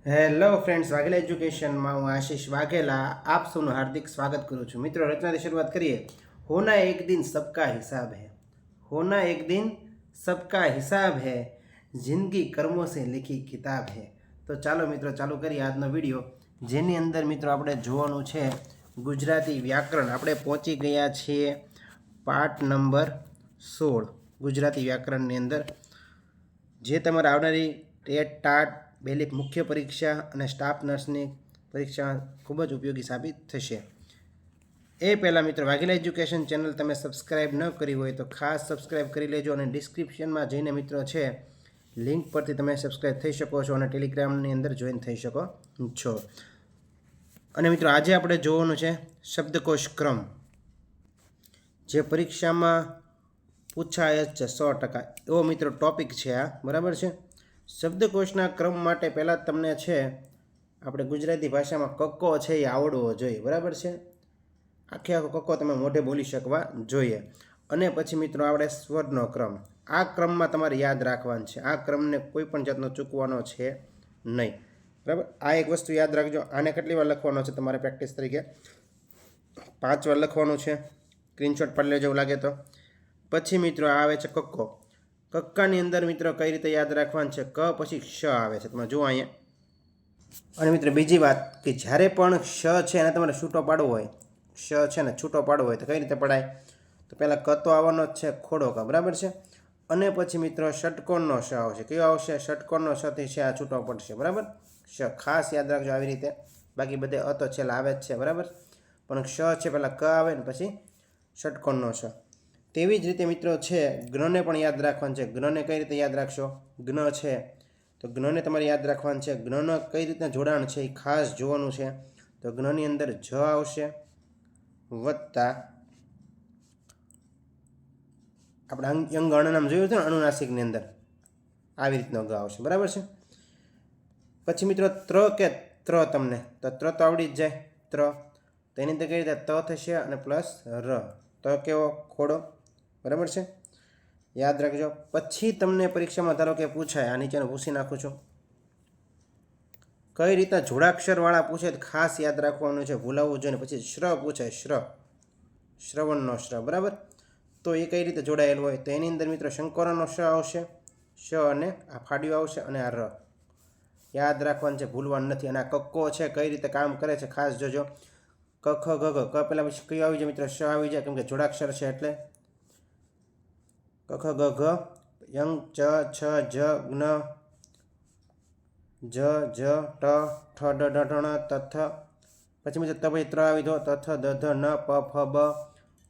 Hello friends, Vaghela એજ્યુકેશનમાં હું આશીષ વાઘેલા આપ સૌનું હાર્દિક સ્વાગત કરું છું। મિત્રો, રચનાથી શરૂઆત કરીએ। હોના એક દિન સબકા હિસાબ હૈ, હોના એક દિન સબકા હિસાબ હૈ, જિંદગી કર્મો સે લિખી કિતાબ હૈ। તો ચાલો મિત્રો ચાલુ કરીએ આજનો વિડીયો, જેની અંદર મિત્રો આપણે જોવાનું છે ગુજરાતી વ્યાકરણ। આપણે પહોંચી ગયા છીએ પાઠ નંબર 16 ગુજરાતી વ્યાકરણની અંદર, જે તમારે આવનારી ટેટ ટાટ બેલિક મુખ્ય પરીક્ષા અને સ્ટાફ નર્સની પરીક્ષા ખૂબ જ ઉપયોગી સાબિત થશે। એ પહેલાં મિત્રો, વાઘેલા એજ્યુકેશન ચેનલ તમે સબસ્ક્રાઈબ ન કરી હોય તો ખાસ સબસ્ક્રાઈબ કરી લેજો, અને ડિસ્ક્રિપ્શનમાં જઈને મિત્રો છે લિંક પરથી તમે સબસ્ક્રાઈબ થઈ શકો છો અને ટેલિગ્રામની અંદર જોઈન થઈ શકો છો। અને મિત્રો, આજે આપણે જોવાનું છે શબ્દકોશ ક્રમ, જે પરીક્ષામાં પૂછાય જ છે 100%, એવો મિત્રો ટોપિક છે આ, બરાબર છે। શબ્દકોશના ક્રમ માટે પહેલાં તમને છે આપણે ગુજરાતી ભાષામાં કક્કો છે એ આવડવો જોઈએ, બરાબર છે। આખે આખો કક્કો તમે મોઢે બોલી શકવા જોઈએ। અને પછી મિત્રો આપણે સ્વરનો ક્રમ, આ ક્રમમાં તમારે યાદ રાખવાનું છે, આ ક્રમને કોઈ પણ જાતનો ચૂકવાનો છે નહીં, બરાબર। આ એક વસ્તુ યાદ રાખજો, આને કેટલી વાર લખવાનો છે તમારે પ્રેક્ટિસ તરીકે 5 વાર લખવાનું છે, સ્ક્રીનશોટ પાડી લેજો એવું લાગે તો। પછી મિત્રો આવે છે કક્કો, કક્કાની અંદર મિત્રો કઈ રીતે યાદ રાખવાનું છે, ક પછી ક્ષ આવે છે, તમે જુઓ અહીંયા। અને મિત્રો બીજી વાત કે જ્યારે પણ ક્ષ છે એને તમારે છૂટો પાડવો હોય, ક્ષ છે ને છૂટો પાડવો હોય તો કઈ રીતે પડાય, તો પહેલાં ક તો આવવાનો જ છે, ખોડો ક, બરાબર છે। અને પછી મિત્રો ષટકોણનો શ આવશે, કયો આવશે, ષટકોણનો ષથી છે આ છૂટો પડશે, બરાબર। ક્ષ ખાસ યાદ રાખજો આવી રીતે, બાકી બધે અ તો છેલ્લા આવે જ છે, બરાબર। પણ ક્ષ છે પહેલાં ક આવે ને પછી ષટકોણનો શ। તેવી જ રીતે મિત્રો છે જ્ઞને પણ યાદ રાખવાનું છે। જ્ઞને કઈ રીતે યાદ રાખશો, જ્ઞ છે તો જ્ઞને તમારે યાદ રાખવાનું છે, જ્ઞનો કઈ રીતના જોડાણ છે એ ખાસ જોવાનું છે। તો જ્ઞની અંદર જ આવશે વત્તા આપણે અંગ અણનામ જોયું હતું ને અનુનાસિકની અંદર, આવી રીતનો ગ આવશે, બરાબર છે। પછી મિત્રો ત્ર કે ત્ર, તમને તો ત્ર તો આવડી જ જાય, ત્ર તો એની અંદર કઈ રીતે ત થશે અને પ્લસ ર, તો કેવો, ખોડો, બરાબર છે, યાદ રાખજો। પછી તમને પરીક્ષામાં ધારો કે પૂછાય, આ નીચેનું પૂછી નાખું છું, કઈ રીતના જોડાક્ષરવાળા પૂછે તો ખાસ યાદ રાખવાનું છે, ભૂલાવવું જોઈએ। પછી શ્ર પૂછાય, શ્ર, શ્રવણનો શ્ર, બરાબર, તો એ કઈ રીતે જોડાયેલું હોય, તો એની અંદર મિત્રો શંકરનો શ આવશે, શ અને આ ફાડ્યું આવશે અને આ ર, યાદ રાખવાનું છે, ભૂલવાનું નથી। અને આ કક્કો છે કઈ રીતે કામ કરે છે ખાસ જોજો, ક ખ ગ ઘ, ક પહેલાં પછી કયું આવી જાય મિત્રો, શ આવી જાય, કેમ કે જોડાક્ષર છે એટલે। ક ખ ગ ઘ, યંગ ચ છ જ જ્ઞ જ જ ટ ઠ ડ ઢ ઢ ણ ત થ, પછી મિત્રો ત પછી ત્ર આવી દો, ત થ દ ધ ન પ ફ બ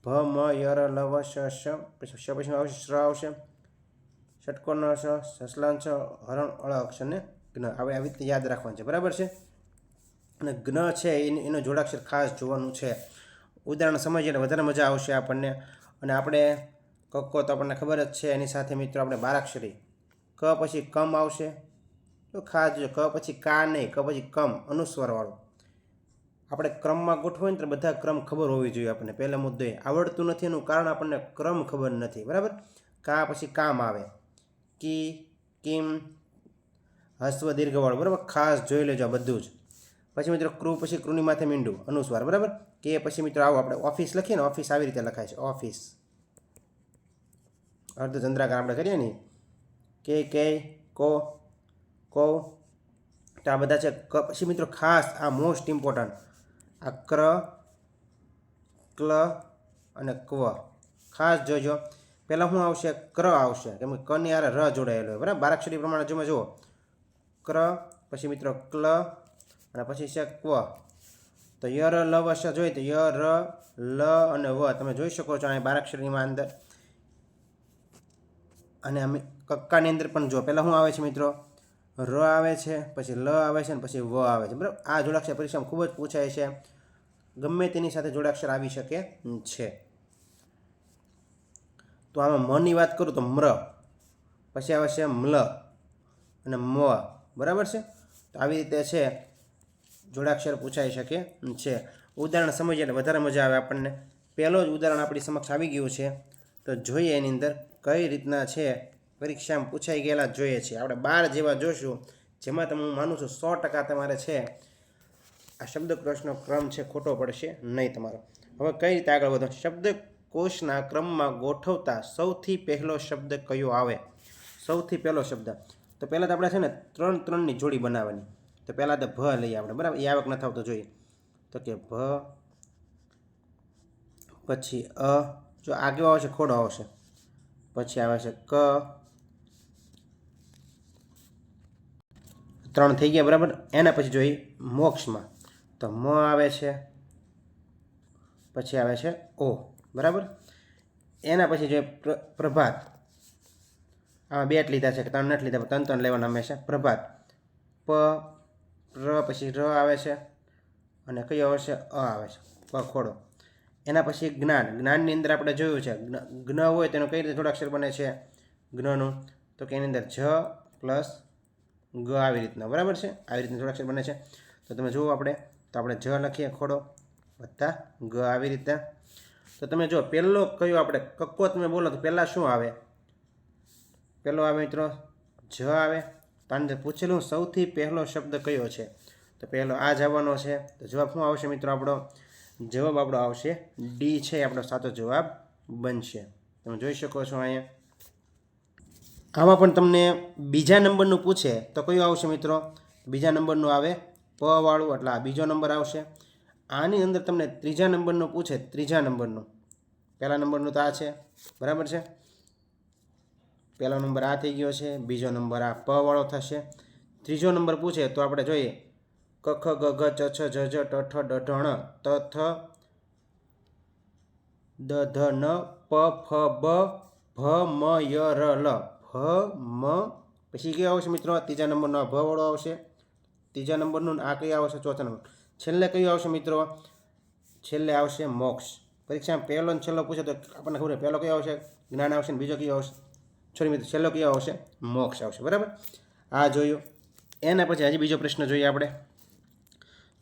ભ મ ય ર લ વ શ શ, પછી શ પછી આવશે શ્ર આવશે, ષટકોણનો શ, સસલાન શ, હરણ અળ અક્ષર ને જ્ઞ, આવી રીતે યાદ રાખવાનું છે, બરાબર છે। અને જ્ઞ છે એનો જોડાક્ષર ખાસ જોવાનું છે, ઉદાહરણ સમજીએ એટલે વધારે મજા આવશે આપણને। અને આપણે કક્કો તો આપણને ખબર જ છે, એની સાથે મિત્રો આપણે બારાક્ષરી, ક પછી કમ આવશે, તો ખાસ જો ક પછી કા નહીં, ક પછી કમ, અનુસ્વરવાળો, આપણે ક્રમમાં ગોઠવો ને તો બધા ક્રમ ખબર હોવી જોઈએ આપણને। પહેલો મુદ્દો એ આવડતું નથી, એનું કારણ આપણને ક્રમ ખબર નથી, બરાબર। કા પછી કામ આવે, કી, કિમ, હસ્વ દીર્ઘવાળું, બરાબર, ખાસ જોઈ લેજો બધું જ। પછી મિત્રો ક્રુ પછી ક્રુની માથે મીંડું, અનુસ્વાર, બરાબર। કે પછી મિત્રો આવો આપણે ઓફિસ લખીએ ને, ઓફિસ આવી રીતે લખાય છે, ઓફિસ, અર્ધચંદ્રાકાર આપણે કરીએ ને, કે કો, કો, તો આ બધા છે। પછી મિત્રો ખાસ આ મોસ્ટ ઇમ્પોર્ટન્ટ, આ ક્ર, ક્લ અને ક્વ, ખાસ જોજો। પહેલાં શું આવશે, ક્ર આવશે, કેમ કે કની આરે ર જોડાયેલો હોય, બરાબર, બારાક્ષરી પ્રમાણે તમે જુઓ, ક્ર, પછી મિત્રો ક્લ અને પછી છે ક્વ, તો ય ર લ વ શ જોઈએ તો ય ર લ અને વ તમે જોઈ શકો છો અહીં બારાક્ષરીમાં અંદર। અને અમે કક્કાની અંદર પણ જો પહેલાં શું આવે છે મિત્રો, ર આવે છે, પછી લ આવે છે અને પછી વ આવે છે, બરાબર। આ જોડાક્ષર પરીક્ષામાં ખૂબ જ પૂછાય છે, ગમે તેની સાથે જોડાક્ષર આવી શકે છે। તો આમાં મની વાત કરું તો મ્ર, પછી આવે છે મ્લ અને મ, બરાબર છે। તો આવી રીતે છે જોડાક્ષર પૂછાઈ શકે છે। ઉદાહરણ સમજીએ એટલે વધારે મજા આવે આપણને। પહેલો જ ઉદાહરણ આપણી સમક્ષ આવી ગયું છે, તો જોઈએ એની અંદર કઈ રીતના છે પરીક્ષામાં પૂછાઈ ગયેલા જોઈએ છીએ। આપણે 12 જેવા જોશું, જેમાં તમે હું માનું છું 100% તમારે છે આ શબ્દકોશનો ક્રમ છે ખોટો પડશે નહીં તમારો. હવે કઈ રીતે આગળ વધો? શબ્દકોશના ક્રમમાં ગોઠવતા સૌથી પહેલો શબ્દ કયો આવે? સૌથી પહેલો શબ્દ તો પહેલાં તો આપણે છે ને 3 3ની જોડી બનાવવાની. તો પહેલાં તો ભ લઈએ આપણે, બરાબર? એ આવક નથી આવતો જોઈએ. તો કે ભ, પછી અ, જો આ કેવો આવશે? ખોડો આવશે. પછી આવે છે ક, 3 થઈ ગયા, બરાબર? એના પછી જોઈએ મોક્ષમાં તો મ આવે છે, પછી આવે છે ઓ, બરાબર? એના પછી જોઈએ પ્રભાત. આમાં 2 જ લીધા છે, 3 નથી લીધા, 3 3 લેવાના હંમેશા. પ્રભાત, પ, ર, પછી ર આવે છે, અને કયો આવશે? અ આવે છે, પ ખોડો. એના પછી જ્ઞાન. જ્ઞાનની અંદર આપણે જોયું છે જ્ઞ હોય તેનું કઈ રીતે જોડાક્ષર બને છે જ્ઞનું? તો કે એની અંદર જ પ્લસ ગ આવી રીતના, બરાબર છે? આવી રીતના જોડાક્ષર બને છે. તો તમે જુઓ આપણે, તો આપણે જ લખીએ ખોડો વત્તા ગ આવી રીતના. તો તમે જો પહેલો કયો આપણે કક્કો તમે બોલો તો પહેલાં શું આવે? પહેલો આવે મિત્રો જ આવે. તો આની પૂછેલું સૌથી પહેલો શબ્દ કયો છે? તો પહેલો આ જ આવવાનો છે. તો જવાબ શું આવશે મિત્રો આપણો? જવાબ આપણો આવશે ડી છે, આપણો સાચો જવાબ બનશે. તમે જોઈ શકો છો અહીંયા. આમાં પણ તમને બીજા નંબરનું પૂછે તો કયું આવશે મિત્રો? બીજા નંબરનું આવે પ વાળું, એટલે આ બીજો નંબર આવશે. આની અંદર તમને ત્રીજા નંબરનું પૂછે, ત્રીજા નંબરનું. પહેલા નંબરનું તો આ છે, બરાબર છે? પહેલો નંબર આ થઈ ગયો છે, બીજો નંબર આ પ વાળો થશે. ત્રીજો નંબર પૂછે તો આપણે જોઈએ ક ખ ગ ઘ ચ છ જ ઝ ટ ઠ ડ ઢ ણ ત થ દ ધ ન પ ફ બ ભ મ ય ર લ. ભ મ પછી કયો આવશે મિત્રો? ત્રીજા નંબરનો આ ભ વાળો આવશે. ત્રીજા નંબરનું આ કઈ આવશે? ચોથા નંબર. છેલ્લે કયું આવશે મિત્રો? છેલ્લે આવશે મોક્ષ. પરીક્ષામાં પહેલો ને છેલ્લો પૂછે તો આપણને ખબર પહેલો કયો આવશે? જ્ઞાન આવશે, ને બીજો કયો આવશે? સોરી મિત્રો, છેલ્લો કયો આવશે? મોક્ષ આવશે, બરાબર? આ જોયું. એના પછી હજી બીજો પ્રશ્ન જોઈએ આપણે.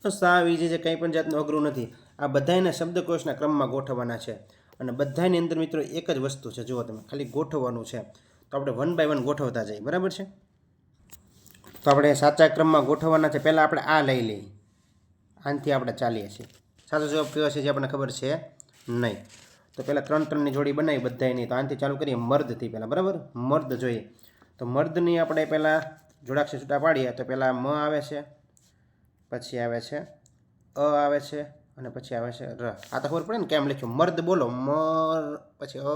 તો સાવ ઈઝી છે, કંઈ પણ જાતનું અઘરું નથી. આ બધાયના શબ્દકોશના ક્રમમાં ગોઠવવાના છે, અને બધાની અંદર મિત્રો એક જ વસ્તુ છે, જુઓ તમે, ખાલી ગોઠવવાનું છે. તો આપણે 1 બાય 1 ગોઠવતા જઈએ, બરાબર છે? તો આપણે સાચા ક્રમમાં ગોઠવવાના છે. પહેલાં આપણે આ લઈ લઈએ, આનાથી આપણે ચાલીએ છીએ. સાચો જવાબ કયો છે જે આપણને ખબર છે નહીં. તો પહેલાં 3 3ની જોડી બનાવી બધાયની. તો આનાથી ચાલુ કરીએ મર્દથી પહેલાં, બરાબર? મર્દ જોઈએ તો મર્દની આપણે પહેલાં જોડાક્ષર છૂટા પાડીએ. તો પહેલાં મ આવે છે, પછી આવે છે અ આવે છે, અને પછી આવે છે ર. આ તો ખબર પડે ને કેમ લખ્યું? મર્દ બોલો, મર, પછી અ,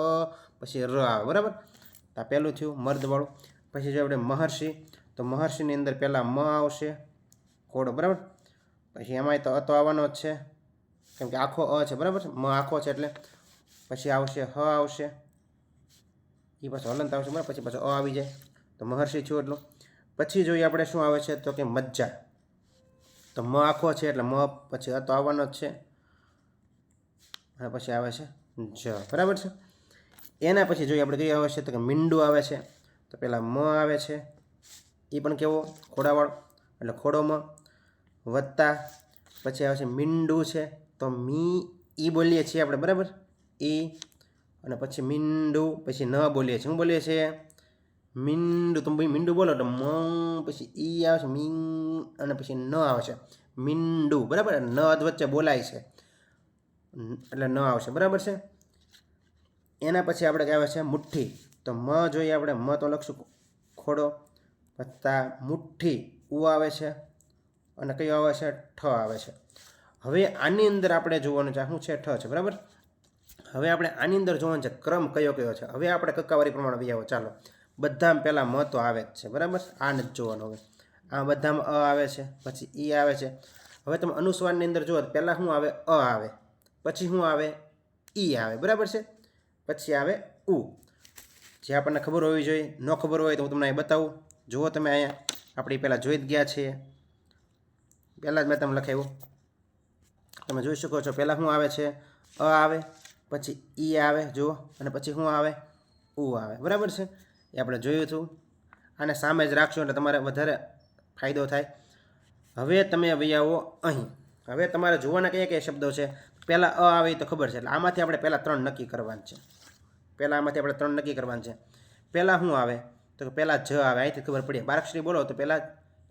પછી ર આવે, બરાબર? તો આ પહેલું થયું મર્દવાળું. પછી જો આપણે મહર્ષિ, તો મહર્ષિની અંદર પહેલાં મ આવશે ખોડો, બરાબર? પછી એમાંય તો અ તો આવવાનો જ છે, કેમ કે આખો અ છે, બરાબર? મ આખો છે એટલે. પછી આવશે હ આવશે, એ પાછું હલંત આવશે, બરાબર? પછી પાછું અ આવી જાય. તો મહર્ષિ થયું એટલું. પછી જોઈએ આપણે શું આવે છે? તો કે મજ્જા. તો મ આખો છે એટલે મ, પછી અ તો આવવાનો જ છે, અને પછી આવે છે જ, બરાબર છે? એના પછી જોઈએ આપણે કઈ આવે છે? તો કે મીંડું આવે છે. તો પહેલાં મ આવે છે, એ પણ કેવો? ખોડાવાળો, એટલે ખોડોમાં વત્તા પછી આવે છે મીંડું છે. તો મી ઈ બોલીએ છીએ આપણે, બરાબર? ઈ, અને પછી મીંડું, પછી ન બોલીએ છીએ. શું બોલીએ છીએ? મીંડું. તમે ભાઈ મીંડું બોલો તો મ, પછી ઈ આવે છે મીંગ, અને પછી ન આવે છે મીંડું, બરાબર? ન વચ્ચે બોલાય છે એટલે ન આવશે, બરાબર છે? એના પછી આપણે કહેવાય છે મુઠ્ઠી. તો મ જોઈએ આપણે, મ તો લખશું ખોડો વત્તા મુઠ્ઠી, ઉ આવે છે, અને કયો આવે છે? ઠ આવે છે. હવે આની અંદર આપણે જોવાનું છે શું છે? ઠ છે, બરાબર? હવે આપણે આની અંદર જોવાનું છે ક્રમ કયો કયો છે. હવે આપણે કક્કાવારી પ્રમાણે બી આવો. ચાલો, બધામાં પહેલાં મ તો આવે જ છે, બરાબર? આ નથી જોવાનું. હવે આ બધામાં અ આવે છે, પછી ઈ આવે છે. હવે તમે અનુસ્વારની અંદર જુઓ, પહેલાં શું આવે? અ આવે, પછી શું આવે? ઈ આવે, બરાબર છે? પછી આવે ઉ. જે આપણને ખબર હોવી જોઈએ. ન ખબર હોય તો હું તમને અહીં બતાવું. જુઓ તમે, અહીંયા આપણે પહેલાં જોઈ જ ગયા છીએ, પહેલાં જ મેં તમને લખાવ્યું, તમે જોઈ શકો છો. પહેલાં શું આવે છે? અ આવે, પછી ઈ આવે, જુઓ, અને પછી શું આવે? ઉ આવે, બરાબર છે? એ આપણે જોયું હતું. આને સામે જ રાખશો એટલે તમારે વધારે ફાયદો થાય. હવે તમે વહી આવો અહીં. હવે તમારે જોવાના કયા કયા શબ્દો છે? પહેલાં અ આવે તો ખબર છે, એટલે આમાંથી આપણે પહેલાં 3 નક્કી કરવાનું છે. પહેલાં આમાંથી આપણે 3 નક્કી કરવાનું છે. પહેલાં શું આવે? તો પહેલાં જ આવે, અહીંથી ખબર પડી. બારાક્ષરી બોલો તો પહેલાં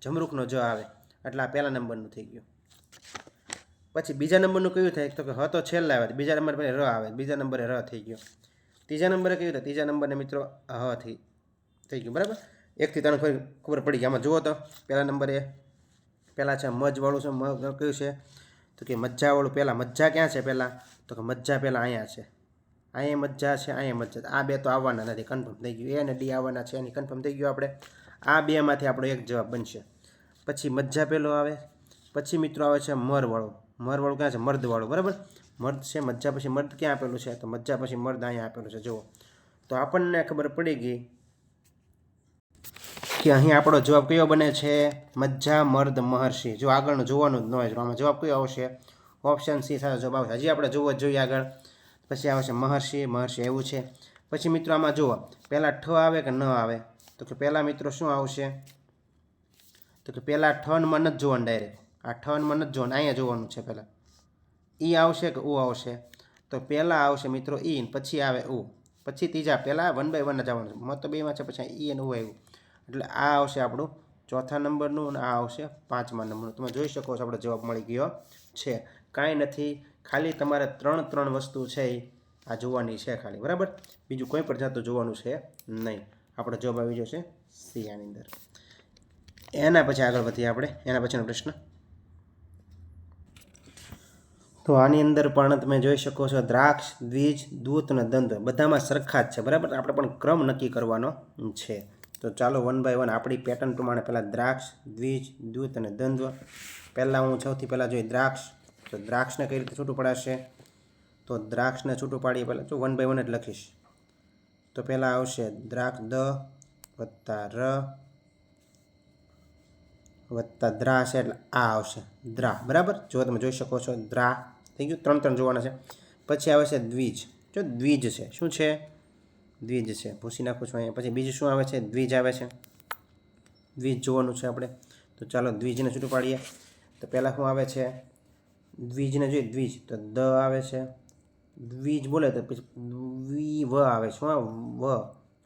જમરૂખનો જ આવે એટલે આ પહેલા નંબરનું થઈ ગયું. પછી બીજા નંબરનું કયું થાય તો કે હ તો છેલ્લા આવે, બીજા નંબર પર ર આવે, બીજા નંબરે ર થઈ ગયો. ત્રીજા નંબરે કયું થાય, ત્રીજા નંબરને મિત્રો હ થઈ ગયું. બરાબર, 1 થી 3 ફરી ખબર પડી ગઈ. આમાં જુઓ તો પહેલા નંબરે પહેલાં છે મજવાળું છે. મ કયું છે તો કે મજ્જાવાળું. પહેલાં મજ્જા ક્યાં છે પહેલાં તો કે મજ્જા પહેલાં અહીંયા છે, અહીંયા મજ્જા છે, અહીંયા મજ્જા. આ બે તો આવવાના નથી, કન્ફર્મ થઈ ગયું. એ અને ડી આવવાના છે, એની કન્ફર્મ થઈ ગયું. આપણે આ બેમાંથી આપણો એક જવાબ બનશે. પછી મજ્જા પહેલો આવે. પછી મિત્રો આવે છે મરવાળું. મરવાળું ક્યાં છે, મર્દવાળું. બરાબર, મર્દ છે. મજ્જા પછી મર્દ ક્યાં આપેલું છે તો મજ્જા પછી મર્દ અહીંયા આપેલું છે. જુઓ તો આપણને ખબર પડી ગઈ કે અહીં આપણો જવાબ કયો બને છે, મજ્જા મર્દ મહર્ષિ. જો આગળનું જોવાનું જ ન હોય, આમાં જવાબ કયો આવશે, ઓપ્શન સી સાચો જવાબ આવશે. હજી આપણે જોવો જ જોઈએ આગળ. પછી આવે છે મહર્ષિ. મહર્ષિ એવું છે. પછી મિત્રો આમાં જુઓ પહેલાં ઠ આવે કે ન આવે તો કે પહેલાં મિત્રો શું આવશે તો કે પહેલાં ઠનમાં નથી જોવાનું, ડાયરેક્ટ આ ઠનમાં નથી જોવાનું, અહીંયા જોવાનું છે. પહેલાં ઈ આવશે કે ઉ આવશે તો પહેલાં આવશે મિત્રો ઈ, પછી આવે ઉ, પછી ત્રીજા. પહેલાં 1 by 1 જ આવવાનું, મત બેમાં છે, પછી ઈ અને ઉ આવ્યું એટલે આ આવશે આપણું ચોથા નંબરનું અને આ આવશે 5મા નંબરનું. તમે જોઈ શકો છો આપણો જવાબ મળી ગયો છે. કાંઈ નથી, ખાલી તમારે 3 વસ્તુ છે આ જોવાની છે ખાલી. બરાબર, બીજું કોઈ પણ જાતું જોવાનું છે નહીં. આપણો જવાબ આવી જશે સી આની અંદર. એના પછી આગળ વધીએ આપણે. એના પછીનો પ્રશ્ન તો આની અંદર પણ તમે જોઈ શકો છો દ્રાક્ષ, દ્વિજ, દૂત અને દ્વંદ્વ બધામાં સરખા જ છે. બરાબર, આપણે પણ ક્રમ નક્કી કરવાનો છે. તો ચાલો 1 by 1 આપણી પેટર્ન પ્રમાણે પહેલાં દ્રાક્ષ, દ્વિજ, દૂત અને દ્વંદ્વ. પહેલાં હું સૌથી પહેલાં જોઈ દ્રાક્ષ. તો દ્રાક્ષને કઈ રીતે છૂટું પડાશે તો દ્રાક્ષને છૂટું પાડીએ પહેલાં જો 1 by 1 જ લખીશ. તો પહેલાં આવશે દ્રાક્ષ દ વત્તા ર વત્તા દ્રા છે એટલે આ આવશે દ્રા. બરાબર, જો તમે જોઈ શકો છો દ્રા થઈ ગયું. 3 જોવાના છે. પછી આવે છે દ્વિજ. જો દ્વિજ છે, શું છે, દ્વિજ છે. ભૂસી નાખું છું અહીંયા. પછી બીજું શું આવે છે, દ્વિજ આવે છે. દ્વિજ જોવાનું છે આપણે. તો ચાલો દ્વિજને છૂટું પાડીએ. તો પહેલાં શું આવે છે, દ્વિજને જોઈએ દ્વિજ તો દ આવે છે. દ્વિજ બોલે તો પછી દ્વિ વ આવે છે. શું વ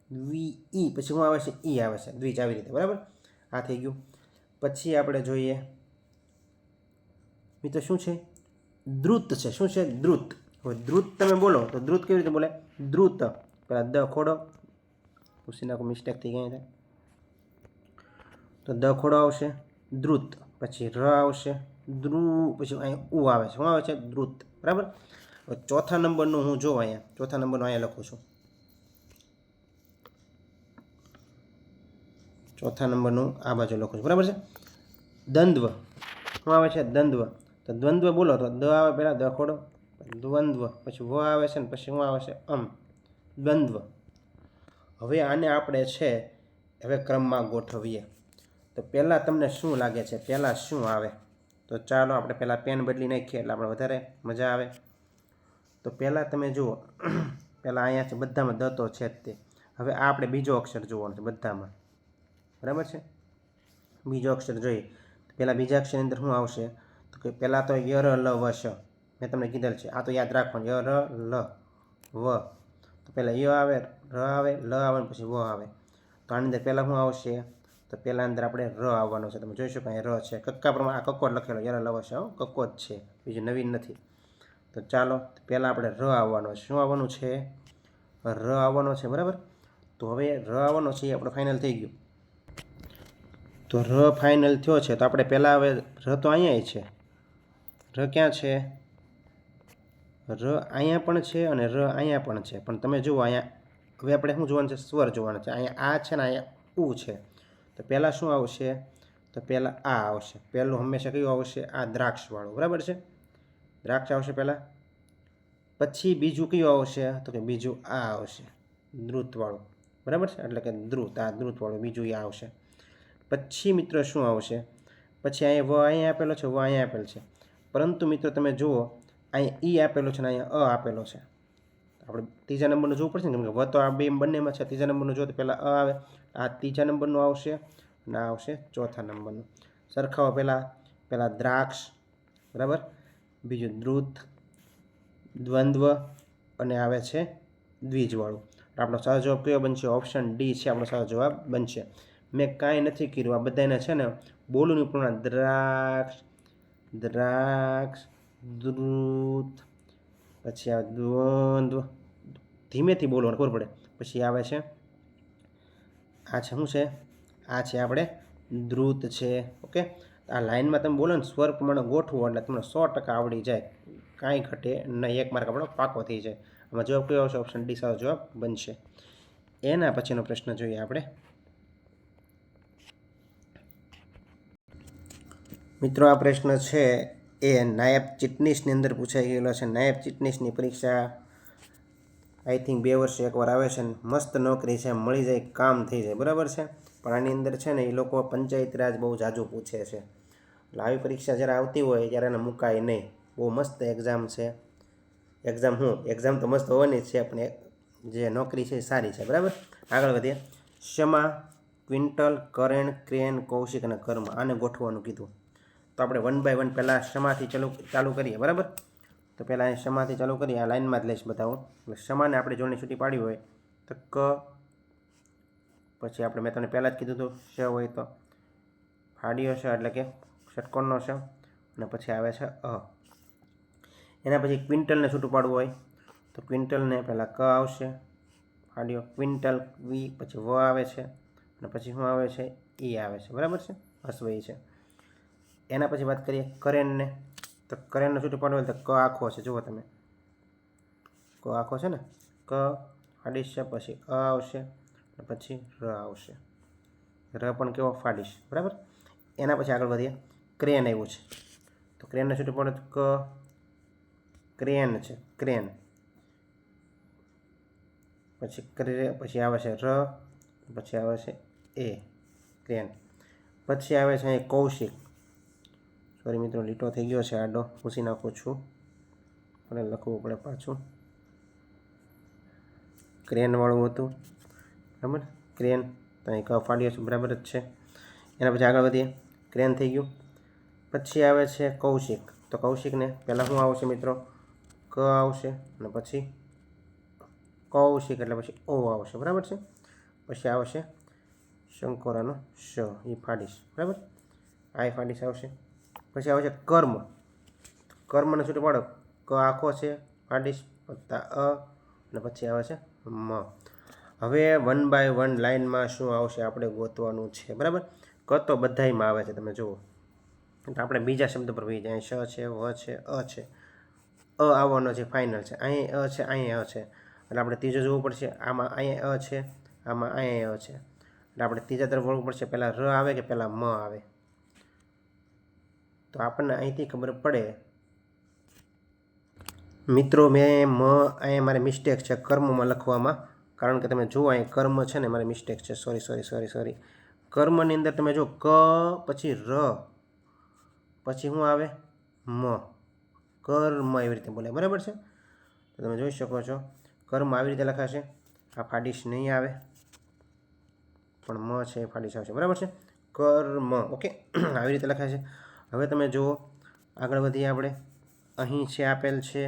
દ્વિ ઈ, પછી શું આવે છે, ઈ આવે છે. દ્વિજ આવી રીતે. બરાબર, આ થઈ ગયું. પછી આપણે જોઈએ મિત્રો શું છે, દ્રુત છે. શું છે, દ્રુત. હવે દ્રુત તમે બોલો તો દ્રુત કેવી રીતે બોલે, દ્રુત. પહેલાં દ ખોડો, પૂછી નાખો, મિસ્ટેક થઈ ગઈ. તો દ ખોડો આવશે દ્રુત. પછી ર આવશે દ્રુ, પછી અહીંયા ઉ આવે છે. શું આવે છે, દ્રુત. બરાબર, ચોથા નંબરનું હું જોઉં અહીંયા, ચોથા નંબરનું અહીંયા લખું છું. ચોથા નંબરનું આ બાજુ લખું છું. બરાબર છે, દ્વંદ્વ. શું આવે છે, દ્વંદ્વ. તો દ્વંદ્વ બોલો તો દ આવે પહેલાં, દ ખોડો, દ્વંદ્વ, પછી વ આવે છે ને પછી શું આવે છે, દ્વંદ્વ. હવે આને આપણે છે હવે ક્રમમાં ગોઠવીએ. તો પહેલાં તમને શું લાગે છે, પહેલાં શું આવે તો ચાલો આપણે પહેલાં પેન બદલી નાખીએ એટલે આપણે વધારે મજા આવે. તો પહેલાં તમે જુઓ પહેલાં અહીંયા છે બધામાં દ તો છે જ તે. હવે આ આપણે બીજો અક્ષર જોવાનો છે બધામાં. બરાબર છે, બીજો અક્ષર જોઈએ. પહેલાં બીજા અક્ષરની અંદર શું આવશે તો કે પહેલાં તો ય ર લ વ શ મેં તમને કીધેલ છે. આ તો યાદ રાખવાનું, ય ર લ વ. તો પહેલાં ય આવે, ર આવે, લ આવે ને પછી વ આવે. તો આની અંદર પહેલાં શું આવશે તો પહેલાં અંદર આપણે ર આવવાનો છે. તમે જોઈ શકો અહીંયા ર છે. કક્કા પ્રમાણે આ કક્કો જ લખેલો, ય ર લ વ શ કક્કો જ છે, બીજું નવીન નથી. તો ચાલો પહેલાં આપણે ર આવવાનો છે. શું આવવાનું છે, ર આવવાનો છે. બરાબર, તો હવે ર આવવાનો છે એ આપણે ફાઇનલ થઈ ગયું. તો ર ફાઇનલ થયો છે. તો આપણે પહેલાં હવે ર તો અહીંયા છે, ર ક્યાં છે, ર અહીંયા પણ છે અને ર અહીંયા પણ છે. પણ તમે જુઓ અહીંયા હવે આપણે શું જોવાનું છે, સ્વર જોવાનું છે. અહીંયા આ છે ને અહીંયા ઉ છે. તો પહેલાં શું આવશે તો પહેલાં આ આવશે. પહેલું હંમેશા કયું આવશે, આ દ્રાક્ષવાળું. બરાબર છે, દ્રાક્ષ આવશે પહેલાં. પછી બીજું કયું આવશે તો કે બીજું આ આવશે દ્રુતવાળું. બરાબર છે, એટલે કે દ્રુત, આ દ્રુતવાળું બીજું એ આવશે. પછી મિત્રો શું આવશે, પછી અહીંયા વ અહીંયા આપેલો છે, વ અહીંયા આપેલ છે. પરંતુ મિત્રો તમે જુઓ અહીંયા ઈ આપેલો છે ને અહીંયા અ આપેલો છે. આપણે ત્રીજા નંબરનું જોવું પડશે ને, કેમ કે વ તો આ બે બંનેમાં છે. ત્રીજા નંબરનું જો તો પહેલાં અ આવે, આ ત્રીજા નંબરનું આવશે અને આ આવશે ચોથા નંબરનું. સરખાવો પહેલાં દ્રાક્ષ, બરાબર, બીજું દ્રુત, દ્વંદ્વ અને આવે છે દ્વિજવાળું. આપણો સાચો જવાબ કયો બનશે, ઓપ્શન ડી છે આપણો સાચો જવાબ બનશે. મેં કાંઈ નથી કર્યું, આ બધાને છે ને બોલું પૂર્ણ દ્રાક્ષ, દ્રાક્ષ, દ્રુત, પછી આવે દ્વંદ્વ, ધીમેથી બોલવાનું ખબર પડે. પછી આવે છે આ છે શું છે, આ છે આપણે દ્રુત છે. ઓકે, આ લાઇનમાં તમે બોલો ને સ્વર પ્રમાણે ગોઠવો એટલે તમને 100% આવડી જાય, કાંઈ ઘટે નહીં. 1 માર્ક આપણો પાકો થઈ જાય. આમાં જવાબ કયો આવશે? ઓપ્શન ડી સારો જવાબ બનશે. એના પછીનો પ્રશ્ન જોઈએ આપણે. મિત્રો આ પ્રશ્ન છે એ નાયબ ચીટનીસની અંદર પૂછાઈ ગયેલો છે. નાયબ ચીટનીસની પરીક્ષા આઈ થિંક 2 વર્ષે એકવાર આવે છે. મસ્ત નોકરી છે, મળી જાય, કામ થઈ જાય, બરાબર છે. પણ આની અંદર છે ને એ લોકો પંચાયત રાજ બહુ જાજુ પૂછે છે. એટલે આવી પરીક્ષા જ્યારે આવતી હોય ત્યારે એને મુકાય નહીં. બહુ મસ્ત એક્ઝામ છે. એક્ઝામ તો મસ્ત હોવાની જ છે, પણ જે નોકરી છે એ સારી છે, બરાબર. આગળ વધીએ. શમા, ક્વિન્ટલ, કરેણ, ક્રેન, કૌશિક અને કર્મ, આને ગોઠવવાનું કીધું. તો આપણે 1 બાય 1 પહેલાં શમાથી ચાલુ કરીએ, બરાબર. તો પહેલાં અહીં શમાથી ચાલુ કરીએ. આ લાઇનમાં જ લઈશ બતાવું. એટલે શમાને આપણે જોડણી છૂટી પાડી હોય તો ક, પછી આપણે મેં તમને પહેલાં જ કીધું હતું શ હોય તો ફાડ્યો છે એટલે કે ષટકોણનો શ, અને પછી આવે છે અ. એના પછી ક્વિન્ટલને છૂટું પાડવું હોય તો ક્વિન્ટલને પહેલાં ક આવશે, ફાડ્યો, ક્વિન્ટલ વી, પછી વ આવે છે, અને પછી શું આવે છે? ઈ આવે છે, બરાબર છે, અશ્વઈ છે. એના પછી વાત કરીએ કરેણને. તો કરેણને છૂટું પાડવું હોય તો ક આખો છે, જુઓ તમે, ક આખો છે ને, ક ફાડીશ છે, પછી અ આવશે, અને પછી ર આવશે. ર પણ કેવો? ફાડીશ, બરાબર. એના પછી આગળ વધીએ. ક્રેન આવ્યું છે, તો ક્રેનને છૂટું પડે તો ક, ક્રેન છે, ક્રેન, પછી આવે છે ર, પછી આવે છે એ, ક્રેન. પછી આવે છે અહીં કૌશિક. સોરી મિત્રો, લીટો થઈ ગયો છે આડો, પૂછી નાખું છું, અને લખવું પડે પાછું. ક્રેનવાળું હતું, બરાબર, ક્રેન. તો અહીં ક ફાડ્યો છે, બરાબર જ છે. એના પછી આગળ વધીએ. ક્રેન થઈ ગયું. પછી આવે છે કૌશિક. તો કૌશિકને પહેલાં શું આવશે મિત્રો? ક આવશે, અને પછી કૌશિક એટલે પછી ઓ આવશે, બરાબર છે. પછી આવશે શંકોરાનો શ, એ ફાડીશ, બરાબર, આ ફાડીશ આવશે. પછી આવે છે કર્મ. કર્મને છૂટું પાડો, ક આખો છે, ફાડીશ, વત્તા અ, અને પછી આવે છે મ. હવે 1 બાય 1 લાઇનમાં શું આવશે આપણે ગોતવાનું છે, બરાબર. ક તો બધાયમાં આવે છે, તમે જુઓ. તો આપણે બીજા શબ્દ પર વહી જાય. શ છે, વ છે, અ છે. અ આવવાનો છે, ફાઇનલ છે. અહીં અ છે, અહીં અ છે, એટલે આપણે ત્રીજો જોવું પડશે. આમાં અહીંયા અ છે, આમાં અહીંયા અ છે, એટલે આપણે ત્રીજા તરફ વળવું પડશે. પહેલાં ર આવે કે પહેલાં મ આવે? તો આપણને અહીંથી ખબર પડે મિત્રો. મેં અહીંયા મારે મિસ્ટેક છે કર્મમાં લખવામાં, કારણ કે તમે જુઓ અહીં કર્મ છે ને, મારે મિસ્ટેક છે. સોરી. કર્મની અંદર તમે જો ક, પછી ર, પછી શું આવે? મ. કર્મ એવી રીતે બોલે, બરાબર છે. તો તમે જોઈ શકો છો કર્મ આવી રીતે લખાશે. આ ફાડીશ નહીં આવે, પણ મ છે એ ફાડીશ આવશે, બરાબર છે. કર્મ, ઓકે, આવી રીતે લખાય છે. હવે તમે જુઓ, આગળ વધીએ આપણે. અહીં છે આપેલ છે,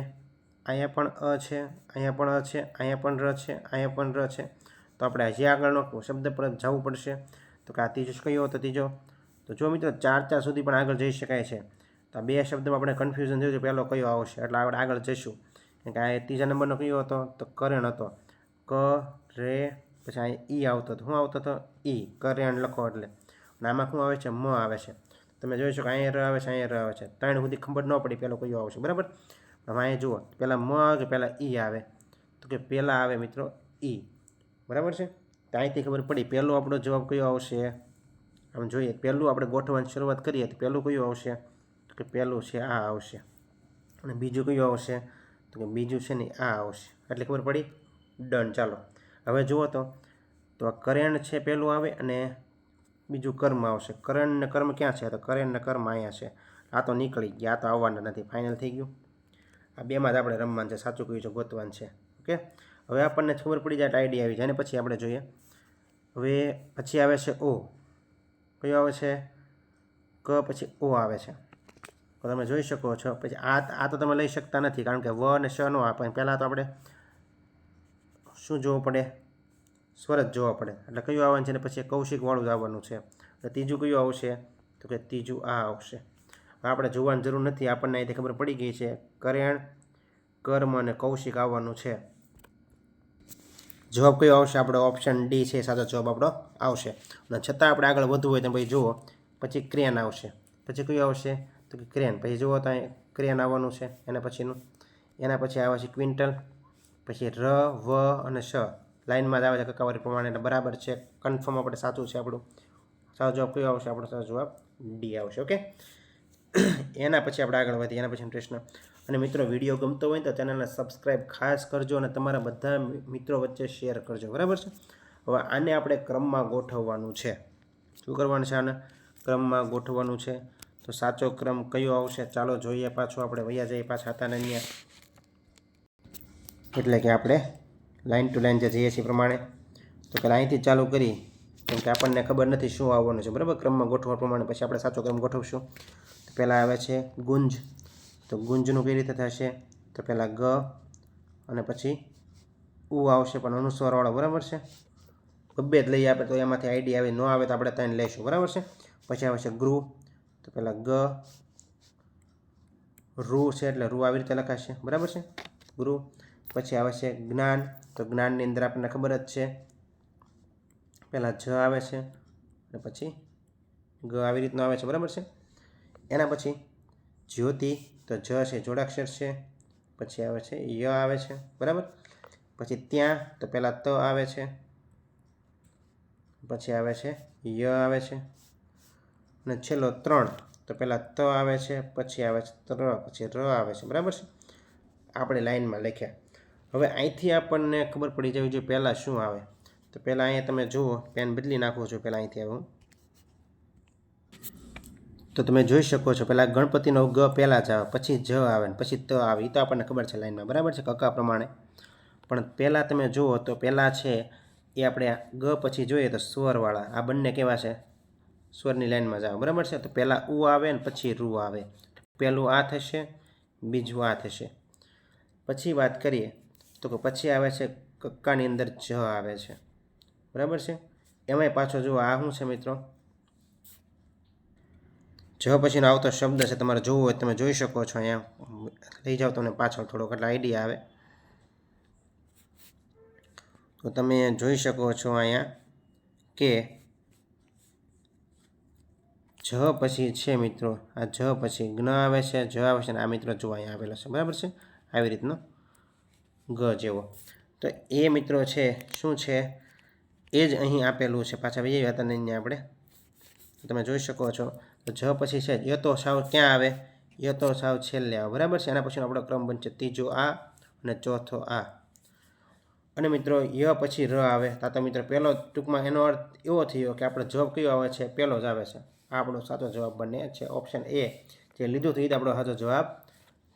અહીંયા પણ અ છે, અહીંયા પણ અ છે, અહીંયા પણ ર છે, અહીંયા પણ ર છે. તો આપણે હજી આગળનો શબ્દ પર જવું પડશે. તો કે આ ત્રીજો કયો હતો? ત્રીજો. તો જો મિત્રો 4 સુધી પણ આગળ જઈ શકાય છે. તો આ 2 શબ્દમાં આપણે કન્ફ્યુઝન થયું છે, પહેલો કયો આવશે, એટલે આપણે આગળ જઈશું. કારણ કે આ ત્રીજા નંબરનો કયો હતો? તો કરેણ હતો. ક, રે, પછી અહીં ઈ આવતો હતો. શું આવતો હતો? ઈ. કરેણ લખો એટલે. અને આમાં શું આવે છે? મ આવે છે. તમે જોઈ શકો અહીંયા ર આવે છે, અહીંયા ર આવે છે. 3 સુધી ખબર ન પડી પહેલો કયો આવશે, બરાબર. હવે અહીંયા જુઓ, પહેલાં મ આવે કે પહેલાં ઈ આવે? તો કે પહેલાં આવે મિત્રો ઈ, બરાબર છે. તો અહીંથી ખબર પડી પહેલો આપણો જવાબ કયો આવશે. આમ જોઈએ, પહેલું આપણે ગોઠવવાની શરૂઆત કરીએ તો પહેલું કયું આવશે? તો કે પહેલું છે આ આવશે. અને બીજું કયું આવશે? તો કે બીજું છે ને આ આવશે. એટલે ખબર પડી? ડન. ચાલો હવે જુઓ તો આ કરેણ છે પહેલું આવે, અને બીજું કર્મ આવશે. કરેણ ને કર્મ ક્યાં છે? તો કરેણ ને કર્મ અહીંયા છે. આ તો નીકળી ગયા, આ તો આવવાના નથી, ફાઇનલ થઈ ગયું. આ બેમાં જ આપણે રમવાનું છે, સાચું કહ્યું છે, ગોતવાનું છે. ઓકે, હવે આપણને ખબર પડી જાય, આઈડિયા આવી જાય. અને પછી આપણે જોઈએ. હવે પછી આવે છે ઓ. કયો આવે છે? ક પછી ઓ આવે છે. તો તમે જોઈ શકો છો. પછી આ તો તમે લઈ શકતા નથી, કારણ કે વ અને શ નો આપે. પહેલાં તો આપણે શું જોવું પડે? સ્વર જ જોવા પડે. એટલે કયું આવવાનું છે, ને પછી કૌશિકવાળું જ આવવાનું છે. એટલે ત્રીજું કયું આવશે? તો કે ત્રીજું આ આવશે. આપણે જોવાની જરૂર નથી, આપણને અહીંથી ખબર પડી ગઈ છે. કરેણ, કર્મ અને કૌશિક આવવાનું છે. જવાબ કયો આવશે? આપણો ઓપ્શન ડી છે સાચો જવાબ આપણો આવશે. અને છતાં આપણે આગળ વધવું હોય તો ભાઈ જુઓ, પછી ક્રેન આવશે. પછી કયું આવશે? તો કે ક્રેન. પછી જુઓ તો અહીં ક્રેન આવવાનું છે એના પછીનું. એના પછી આવે છે ક્વિન્ટલ. પછી ર, વ અને શ લાઇનમાં જ આવે છે કકાવારી પ્રમાણે, એટલે બરાબર છે. કન્ફર્મ આપણે સાચું છે આપણું. સાચો જવાબ કયો આવશે? આપણો સાચો જવાબ ડી આવશે. ઓકે, એના પછી આપણે આગળ વધીએ. એના પછીનો પ્રશ્ન. અને મિત્રો, વિડીયો ગમતો હોય તો ચેનલને સબસ્ક્રાઈબ ખાસ કરજો અને તમારા બધા મિત્રો વચ્ચે શેર કરજો. બરાબર છે. હવે આને આપણે ક્રમમાં ગોઠવવાનું છે. શું કરવાનું છે? આને ક્રમમાં ગોઠવવાનું છે. તો સાચો ક્રમ કયો આવશે? ચાલો જોઈએ. પાછો આપણે વૈયા જઈએ પાછા હતા અહીંયા, એટલે કે આપણે લાઇન ટુ લાઇન જે જઈએ છીએ પ્રમાણે. તો પહેલાં અહીંથી ચાલુ કરી, કેમ કે આપણને ખબર નથી શું આવવાનું છે. બરાબર, ક્રમમાં ગોઠવવા પ્રમાણે પછી આપણે સાચો ક્રમ ગોઠવશું. તો પહેલાં આવે છે ગુંજ. તો ગુંજનું કઈ રીતે થશે? તો પહેલાં ગ અને પછી ઉ આવશે, પણ અનુસ્વારવાળો. બરાબર છે. બબ્બે જ લઈએ આપણે તો એમાંથી આઈડિયા આવે. ન આવે તો આપણે ત્યાં લઈશું. બરાબર છે. પછી આવે છે ગૃહ. તો પહેલાં ગ, રૂ છે એટલે રૂ આવી રીતે લખાશે. બરાબર છે, ગૃહ. પછી આવે છે જ્ઞાન. તો જ્ઞાનની અંદર આપણને ખબર જ છે, પહેલાં જ આવે છે અને પછી ગ આવી રીતનું આવે છે. બરાબર છે. એના પછી જ્યોતિ. તો જ છે જોડાક્ષર છે. પછી આવે છે ય આવે છે. બરાબર. પછી ત્યાં. તો પહેલાં ત આવે છે, પછી આવે છે ય આવે છે. અને છેલ્લો ત્રણ. તો પહેલાં ત આવે છે, પછી આવે છે ત્ર, પછી ર આવે છે. બરાબર છે. આપણે લાઇનમાં લખ્યા. હવે અહીંથી આપણને ખબર પડી જવી જોઈએ પહેલાં શું આવે. તો પહેલાં અહીંયા તમે જુઓ, પેન બદલી નાખું છું. પહેલાં અહીંથી આવું તો તમે જોઈ શકો છો, પહેલાં ગણપતિનો ગ પહેલાં જ આવે, પછી જ આવે, પછી ત આવે. એ તો આપણને ખબર છે લાઇનમાં. બરાબર છે, કકા પ્રમાણે. પણ પહેલાં તમે જુઓ તો પહેલાં છે એ આપણે ગ પછી જોઈએ તો સ્વરવાળા. આ બંને કેવા છે? સ્વરની લાઇનમાં જ આવે. બરાબર છે. તો પહેલાં ઉ આવે ને પછી રૂ આવે. પહેલું આ થશે, બીજું આ થશે. પછી વાત કરીએ તો કે પછી આવે છે કક્કાની અંદર જ આવે છે. બરાબર છે. એમાંય પાછો જુઓ આ શું છે મિત્રો? જ પછીનો આવતો શબ્દ છે. તમારે જોવું હોય તમે જોઈ શકો છો. અહીંયા લઈ જાઓ તમને પાછળ થોડોક, એટલે આઈડિયા આવે. તો તમે જોઈ શકો છો અહીંયા કે જ પછી છે મિત્રો, આ જ પછી જ્ઞ આવે છે, જ આવે છે, અને આ મિત્રો જો અહીંયા આવેલો છે. બરાબર છે, આવી રીતનો ગ જેવો. તો એ મિત્રો છે શું છે? એ જ અહીં આપેલું છે. પાછા બીજી વાત નહીં આપણે, તમે જોઈ શકો છો. તો જ પછી છે ય તો સાવ ક્યાં આવે? ય તો સાવ છેલ્લે આવે. બરાબર છે. એના પછીનો આપણો ક્રમ બનશે ત્રીજો આ અને ચોથો આ. અને મિત્રો ય પછી ર આવે. તો મિત્રો પહેલો, ટૂંકમાં એનો અર્થ એવો થયો કે આપણો જવાબ કયો આવે છે? પહેલો જ આવે છે. આ આપણો સાચો જવાબ બને છે. ઓપ્શન એ જે લીધું હતું એ જ આપણો સાચો જવાબ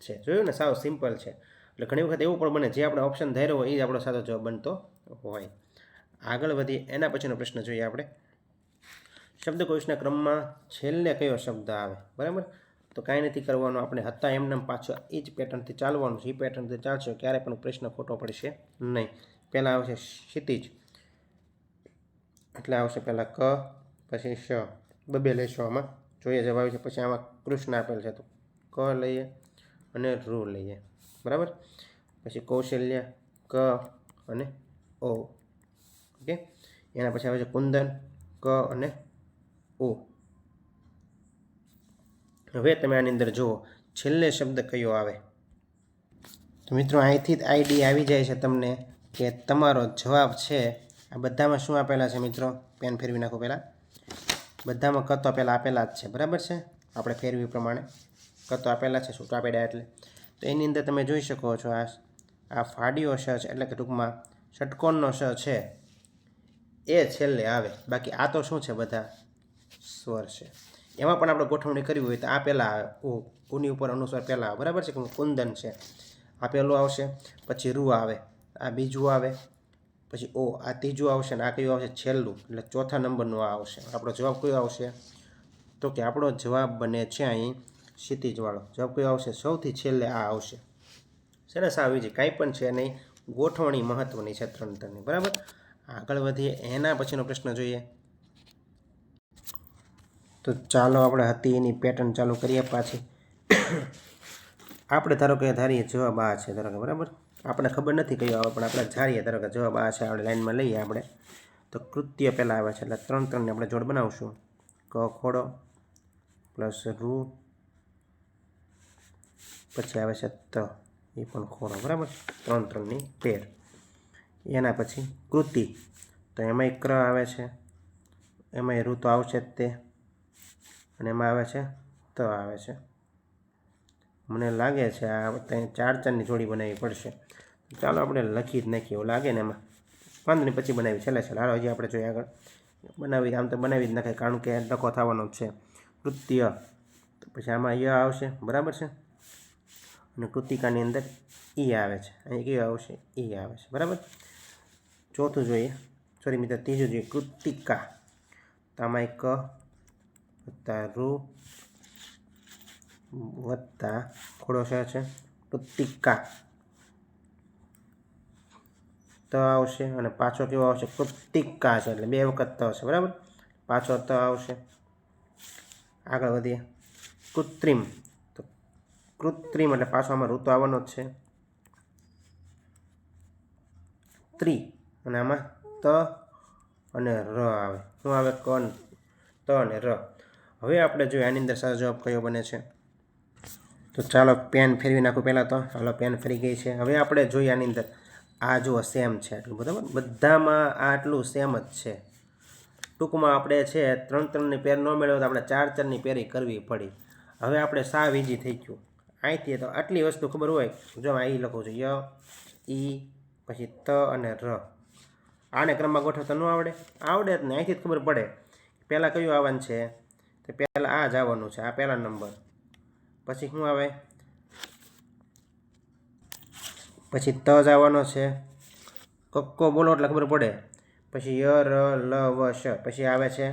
છે. જોયું ને, સાવ સિમ્પલ છે. એટલે ઘણી વખત એવું પણ બને, જે આપણે ઓપ્શન ધાર્યો હોય એ જ આપણો સાચો જવાબ બનતો હોય. આગળ વધીએ. એના પછીનો પ્રશ્ન જોઈએ આપણે. શબ્દકોશના ક્રમમાં છેલ્લે કયો શબ્દ આવે? બરાબર. તો કાંઈ નથી કરવાનું, આપણે હતા એમને પાછળ એ જ પેટર્નથી ચાલવાનું છે. એ પેટર્નથી ચાલશે, ક્યારે પણ પ્રશ્ન ખોટો પડશે નહીં. પહેલાં આવશે ક્ષિતિજ, એટલે આવશે પહેલાં ક, પછી શ. બબે લઈશું આમાં, જોઈએ જવાબ આવે છે. પછી આમાં કૃષ્ણ આપેલ છે તો ક લઈએ અને રૂ લઈએ. બરાબર. પછી કૌશલ્ય, ક અને ઓ. ઓકે. એના પછી આવે છે કુંદન, ક અને ઓ. હવે તમે આની અંદર જુઓ છેલ્લે શબ્દ કયો આવે. તો મિત્રો અહીંથી જ આઈડિયા આવી જાય છે તમને કે તમારો જવાબ છે. આ બધામાં શું આપેલા છે મિત્રો? પેન ફેરવી નાખો પહેલાં. બધામાં કતો પહેલાં આપેલા જ છે. બરાબર છે. આપણે ફેરવી પ્રમાણે કતો આપેલા છે, છૂટા પડ્યા એટલે. તો એની અંદર તમે જોઈ શકો છો આ ફાડીઓ શ છે, એટલે કે ટૂંકમાં ષટકોણનો શ છે એ છેલ્લે આવે. બાકી આ તો શું છે? બધા સ્વર છે. એમાં પણ આપણે ગોઠવણી કરવી હોય તો આ પહેલાં આવે. ઉની ઉપર અનુસ્વાર પહેલાં આવે. બરાબર છે. કે કુંદન છે, આ પહેલું આવશે. પછી રૂ આવે, આ બીજું આવે. પછી ઓ, આ ત્રીજું આવશે. ને આ કયું આવશે? છેલ્લું. એટલે ચોથા નંબરનું આ આવશે. આપણો જવાબ કયો આવશે? તો કે આપણો જવાબ બને છે અહીં ક્ષિતિજવાળો. જવાબ કયો આવશે? સૌથી છેલ્લે આ આવશે. સરસ આવી છે, કાંઈ પણ છે નહીં. ગોઠવણી મહત્વની છે ત્રણની. બરાબર. આગળ વધીએ. એના પછીનો પ્રશ્ન જોઈએ. તો ચાલો આપણે હતી એની પેટર્ન ચાલુ કરીએ પાછી. આપણે ધારો કે ધારીએ જવાબ આ છે, ધારો કે બરાબર આપણે ખબર નથી કયો આવે પણ આપણે ધારીએ ધારો કે જવાબ આ છે. આપણે લાઈનમાં લઈએ આપણે તો કૃત્ય પહેલાં આવે છે એટલે 3 3 ને આપણે જોડ બનાવશું. ક ખોડો પ્લસ રૂ પછી આવે છે ત એ પણ ખોડો બરાબર 3 3 ની પેર. એના પછી કૃતિ તો એમાંય ક્ર આવે છે, એમાંય રૂ તો આવશે જ તે, અને એમાં આવે છે ત આવે છે. મને લાગે છે આ 4 4 ની જોડી બનાવવી પડશે. ચાલો આપણે લખી જ નાખીએ એવું લાગે ને એમાં 5 ની પછી બનાવી છેલ્લે હાલો હજી આપણે જોઈએ આગળ બનાવી. આમ તો બનાવી જ નાખાય કારણ કે ડકો થવાનો જ છે. કૃત્ય તો પછી આમાં ય આવશે બરાબર છે, અને કૃતિકાની અંદર ઈ આવે છે. અહીં કયું આવશે? ઈ આવે છે બરાબર. ચોથું જોઈએ, સોરી મિત્ર ત્રીજું જોઈએ કૃતિકા તો આમાં ક વત્તા રૂ વત્તા ખોડો છે કૃતિકા ત આવશે, અને પાછો કેવો આવશે? કૃતિકા છે એટલે 2 વખત ત હશે બરાબર. પાછો ત આવશે. આગળ વધીએ કૃત્રિમ તો કૃત્રિમ એટલે પાછો આમાં ઋતુ આવવાનો જ છે. ત્રિ અને આમાં ત અને ર આવે. શું આવે? ત અને ર. હવે આપણે જોઈએ આની અંદર સાચો જવાબ કયો બને છે. તો ચાલો પેન ફેરવી નાખું પહેલાં તો. હાલો પેન ફરી ગઈ છે. હવે આપણે જોઈએ આની અંદર આ જુઓ સેમ છે આટલું બરાબર, બધામાં આટલું સેમ જ છે. ટૂંકમાં આપણે છે 3 3 ની પેર ન મેળવ્યો તો આપણે 4 4 ની પેરી કરવી પડી. હવે આપણે સાવ ઈજી થઈ ગયું. અહીંથી તો આટલી વસ્તુ ખબર હોય, જો અહીં લખું છું ય ઈ પછી ત અને ર. આને ક્રમમાં ગોઠવતા ન આવડે? આવડે જ ને. અહીંથી જ ખબર પડે પહેલાં કયું આવવાનું છે. તો પહેલાં આ જ આવવાનું છે, આ પહેલા નંબર. પછી શું આવે? પછી ત જ આવવાનો છે. કક્કો બોલો એટલે ખબર પડે. પછી ય ર લ વ શ પછી આવે છે